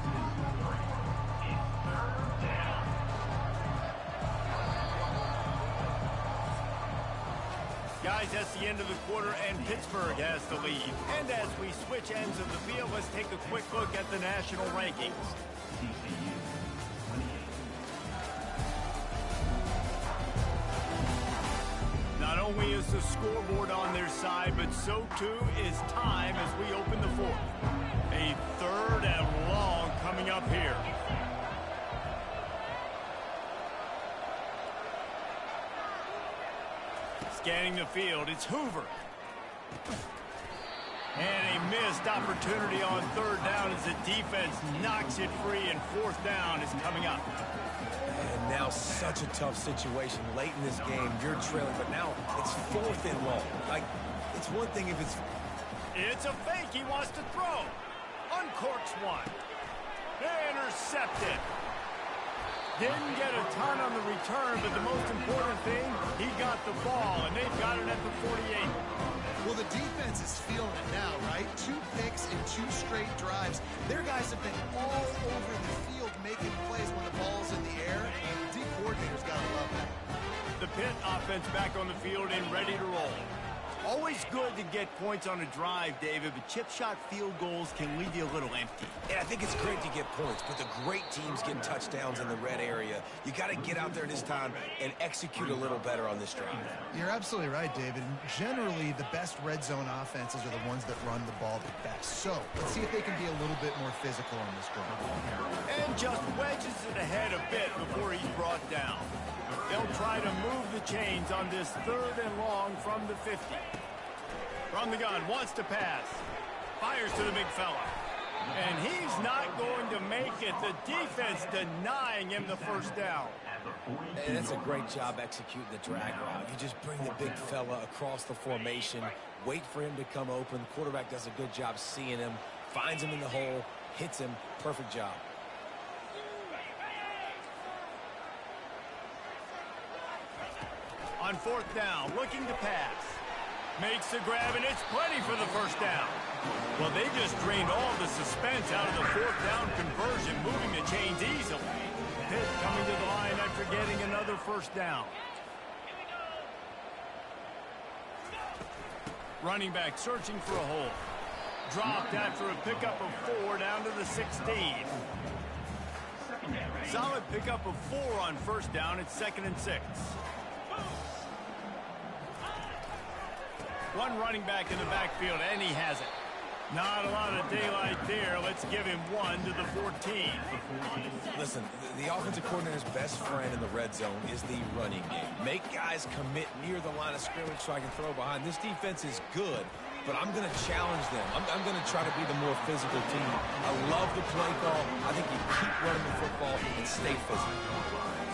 Guys, that's the end of the quarter, and Pittsburgh has the lead. And as we switch ends of the field, let's take a quick look at the national rankings. TCU 28. Not only is the scoreboard on their side, but so too is time as we open the 4th. A 3rd and long coming up here. Scanning the field, it's Hoover. And a missed opportunity on 3rd down as the defense knocks it free, and 4th down is coming up. And now such a tough situation late in this game. You're trailing, but now it's 4th and long. Like, it's one thing if it's... It's a fake. He wants to throw. Uncorks one. Intercepted. Didn't get a ton on the return, but the most important thing, he got the ball, and they've got it at the 48. Well, the defense is feeling it now, right? 2 picks in 2 straight drives. Their guys have been all over the field making plays when the ball's in the air. D coordinator's got to love that. The Pitt offense back on the field and ready to roll. Always good to get points on a drive, David, but chip shot field goals can leave you a little empty. And I think it's great to get points, but the great teams getting touchdowns in the red area. You got to get out there this time and execute a little better on this drive. You're absolutely right, David. Generally, the best red zone offenses are the ones that run the ball the best. So let's see if they can be a little bit more physical on this drive. And just wedges it ahead a bit before he's brought down. They'll try to move the chains on this 3rd and long from the 50. From the gun, wants to pass. Fires to the big fella. And he's not going to make it. The defense denying him the first down. And that's a great job executing the drag route. You just bring the big fella across the formation, wait for him to come open. The quarterback does a good job seeing him, finds him in the hole, hits him. Perfect job. On 4th down, looking to pass. Makes the grab, and it's plenty for the first down. Well, they just drained all the suspense out of the 4th down conversion, moving the chains easily. Pitt coming to the line after getting another first down. Running back searching for a hole. Dropped after a pickup of 4 down to the 16. Solid pickup of 4 on first down. It's 2nd and 6. One running back in the backfield, and he has it. Not a lot of daylight there. Let's give him 1 to the 14. Listen, the offensive coordinator's best friend in the red zone is the running game. Make guys commit near the line of scrimmage so I can throw behind. This defense is good, but I'm going to challenge them. I'm going to try to be the more physical team. I love the play call. I think you keep running the football and stay physical.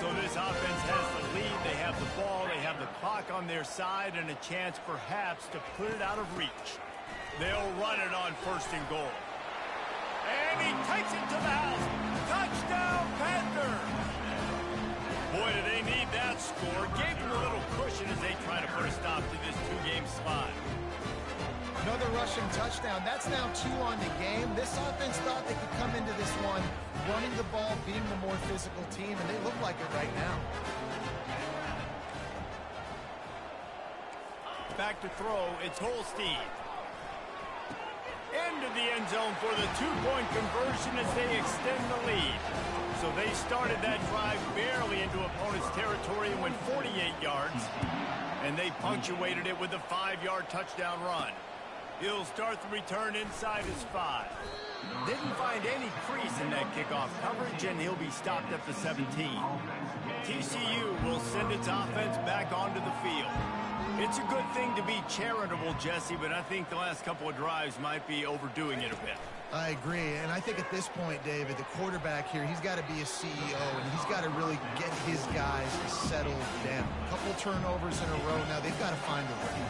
So this offense has the lead. They have the ball. They have the clock on their side and a chance perhaps to put it out of reach. They'll run it on 1st and goal. And he takes it to the house. Touchdown, Panthers! Boy, do they need that score. Gave them a little cushion as they try to put a stop to this 2-game slide. Another rushing touchdown. That's now 2 on the game. This offense thought they could come into this one running the ball, being the more physical team, and they look like it right now. Back to throw. It's Holstein. Into the end zone for the 2-point conversion as they extend the lead. So they started that drive barely into opponent's territory and went 48 yards. And they punctuated it with a 5-yard touchdown run. He'll start the return inside his 5. Didn't find any crease in that kickoff coverage, and he'll be stopped at the 17. TCU will send its offense back onto the field. It's a good thing to be charitable, Jesse, but I think the last couple of drives might be overdoing it a bit. I agree, and I think at this point, David, the quarterback here, he's got to be a CEO, and he's got to really get his guys settled down. A couple turnovers in a row now. They've got to find a way.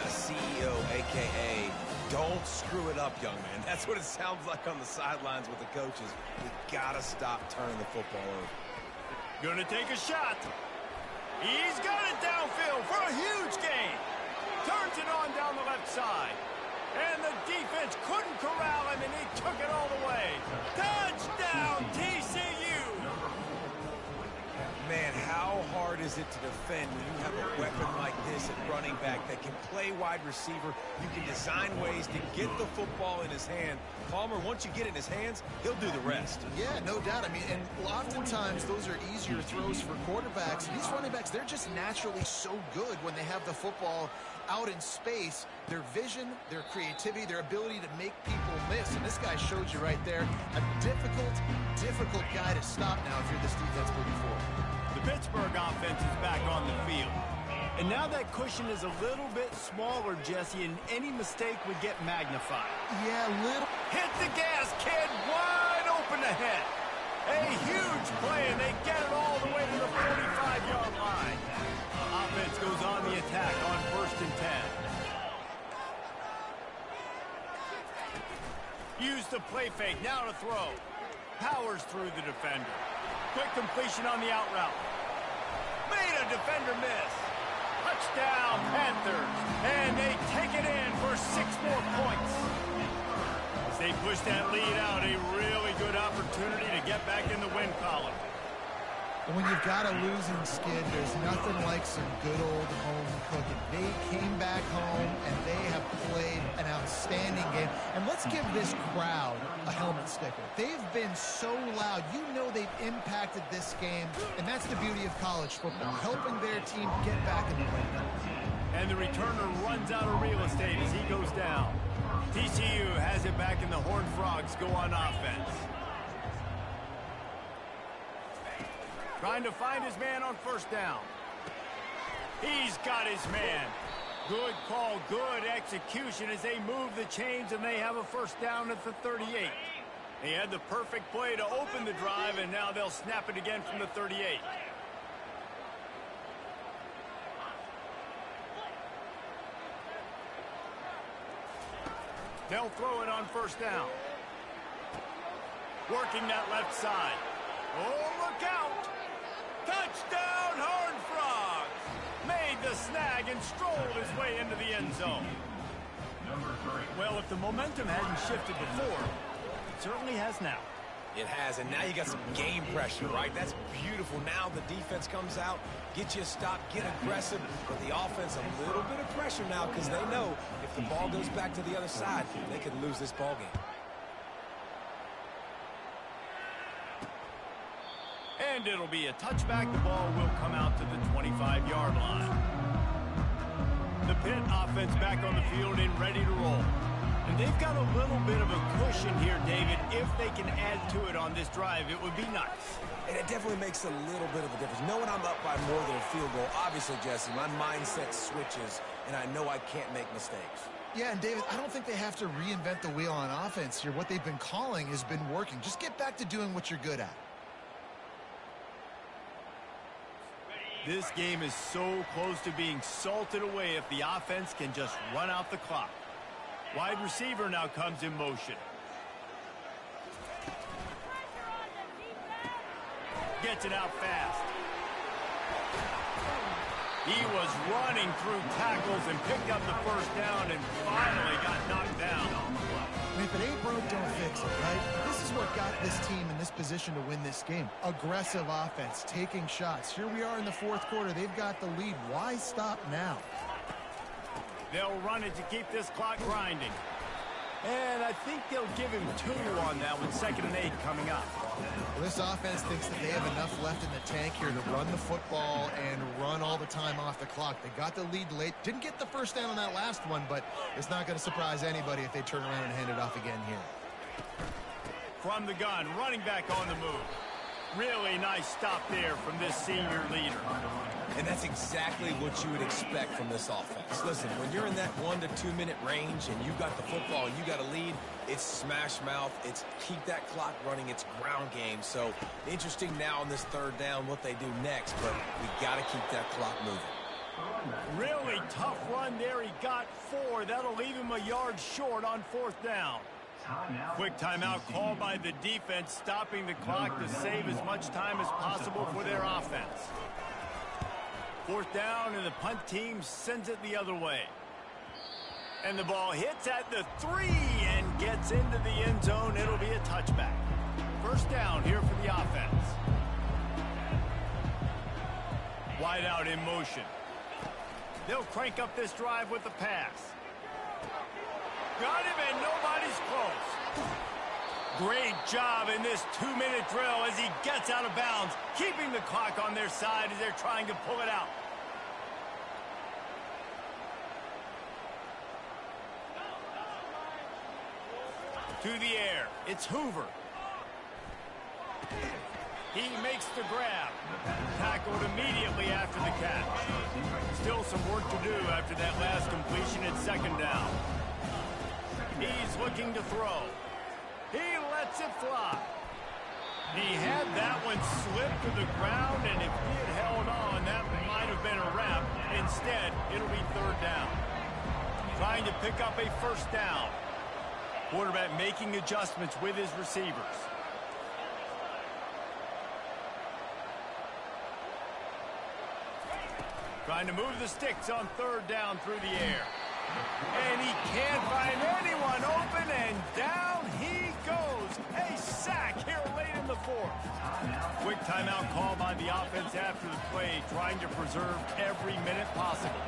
CEO, a.k.a. don't screw it up, young man. That's what it sounds like on the sidelines with the coaches. We got to stop turning the football over. Gonna take a shot. He's got it downfield for a huge gain. Turns it on down the left side. And the defense couldn't corral him, and he took it all the way. Touchdown, TCU! Man, how hard is it to defend when you have a weapon like this at running back that can play wide receiver? You can design ways to get the football in his hand. Palmer, once you get it in his hands, he'll do the rest. Yeah, no doubt. I mean, and oftentimes those are easier throws for quarterbacks. These running backs, they're just naturally so good when they have the football out in space. Their vision, their creativity, their ability to make people miss. And this guy showed you right there, a difficult guy to stop now if you're this defense moving forward. The Pittsburgh offense is back on the field. And now that cushion is a little bit smaller, Jesse, and any mistake would get magnified. Yeah, little. Hit the gas, kid. Wide open ahead. A huge play, and they get it all the way to the 45-yard line. Offense goes on the attack on 1st and 10. Use the play fake. Now to throw. Powers through the defender. quick completion on the out route. Made a defender miss. Touchdown, Panthers. And they take it in for 6 more points. As they push that lead out, a really good opportunity to get back in the win column. When you've got a losing skid, there's nothing like some good old home cooking. They came back home, and they have played an outstanding game. And let's give this crowd a helmet sticker. They've been so loud. You know they've impacted this game, and that's the beauty of college football, helping their team get back in the win. And the returner runs out of real estate as he goes down. TCU has it back, and the Horned Frogs go on offense. Trying to find his man on first down. He's got his man. Good call, good execution as they move the chains, and they have a first down at the 38. He had the perfect play to open the drive, and now they'll snap it again from the 38. They'll throw it on first down. Working that left side. Oh, look out! Touchdown, Horned Frogs! Made the snag and strolled his way into the end zone. Well, if the momentum hadn't shifted before, it certainly has now. It has, and now you got some game pressure, right? That's beautiful. Now the defense comes out, get you a stop, get aggressive, but the offense a little bit of pressure now because they know if the ball goes back to the other side, they could lose this ball game. And it'll be a touchback. The ball will come out to the 25-yard line. The Pitt offense back on the field and ready to roll. And they've got a little bit of a cushion here, David. If they can add to it on this drive, it would be nice. And it definitely makes a little bit of a difference. Knowing I'm up by more than a field goal, obviously, Jesse, my mindset switches, and I know I can't make mistakes. Yeah, and David, I don't think they have to reinvent the wheel on offense here. What they've been calling has been working. Just get back to doing what you're good at. This game is so close to being salted away if the offense can just run out the clock. Wide receiver now comes in motion. Gets it out fast. He was running through tackles and picked up the first down and finally got knocked down. And if it ain't broke, don't fix it, right? This is what got this team in this position to win this game. Aggressive offense, taking shots. Here we are in the fourth quarter. They've got the lead. Why stop now? They'll run it to keep this clock grinding. And I think they'll give him 2 on that with 2nd and 8 coming up. Well, this offense thinks that they have enough left in the tank here to run the football and run all the time off the clock. They got the lead late. Didn't get the first down on that last one, but it's not going to surprise anybody if they turn around and hand it off again here. From the gun, running back on the move. Really nice stop there from this senior leader. And that's exactly what you would expect from this offense. Listen, when you're in that 1 to 2 minute range and you got the football and you got a lead, it's smash mouth, it's keep that clock running, it's ground game. So interesting now on this 3rd down what they do next, but we got to keep that clock moving. Really tough run there. He got 4. That'll leave him a yard short on 4th down. Quick timeout called by the defense, stopping the clock to save as much time as possible for their offense. 4th down, and the punt team sends it the other way. And the ball hits at the 3 and gets into the end zone. It'll be a touchback. First down here for the offense. Wide out in motion. They'll crank up this drive with the pass. Got him, and nobody's close. Great job in this 2-minute drill as he gets out of bounds, keeping the clock on their side as they're trying to pull it out. To the air, it's Hoover. He makes the grab. Tackled immediately after the catch. Still some work to do after that last completion at 2nd down. He's looking to throw. He lets it fly. He had that one slip to the ground, and if he had held on, that might have been a wrap. Instead, it'll be 3rd down. Trying to pick up a first down. Quarterback making adjustments with his receivers. Trying to move the sticks on third down through the air. And he can't find anyone open, and down he goes. A sack here late in the fourth. Quick timeout call by the offense after the play, trying to preserve every minute possible.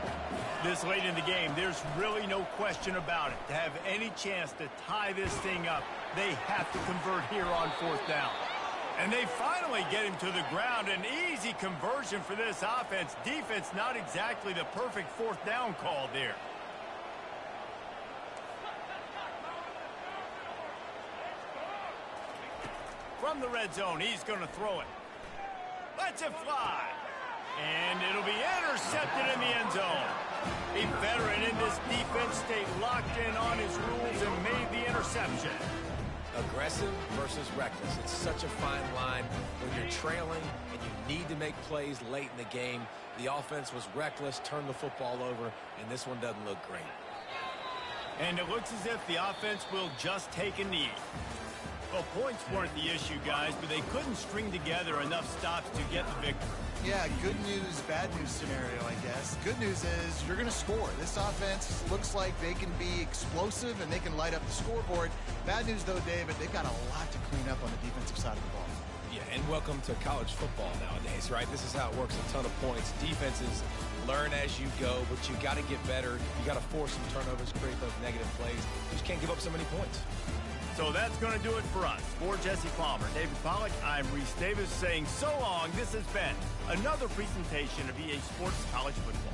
This late in the game, there's really no question about it. To have any chance to tie this thing up, they have to convert here on fourth down. And they finally get him to the ground. An easy conversion for this offense. Defense, not exactly the perfect fourth down call there. From the red zone, he's going to throw it. Lets it fly. And it'll be intercepted in the end zone. A veteran in this defense stayed locked in on his rules and made the interception. Aggressive versus reckless. It's such a fine line when you're trailing and you need to make plays late in the game. The offense was reckless, turned the football over, and this one doesn't look great. And it looks as if the offense will just take a knee. Well, points weren't the issue, guys, but they couldn't string together enough stops to get the victory. Yeah, good news, bad news scenario, I guess. Good news is you're going to score. This offense looks like they can be explosive and they can light up the scoreboard. Bad news, though, David, they've got a lot to clean up on the defensive side of the ball. Yeah, and welcome to college football nowadays, right? This is how it works, a ton of points. Defenses learn as you go, but you got to get better. You got to force some turnovers, create those negative plays. You just can't give up so many points. So that's going to do it for us. For Jesse Palmer, David Pollack, I'm Reese Davis saying so long. This has been another presentation of EA Sports College Football.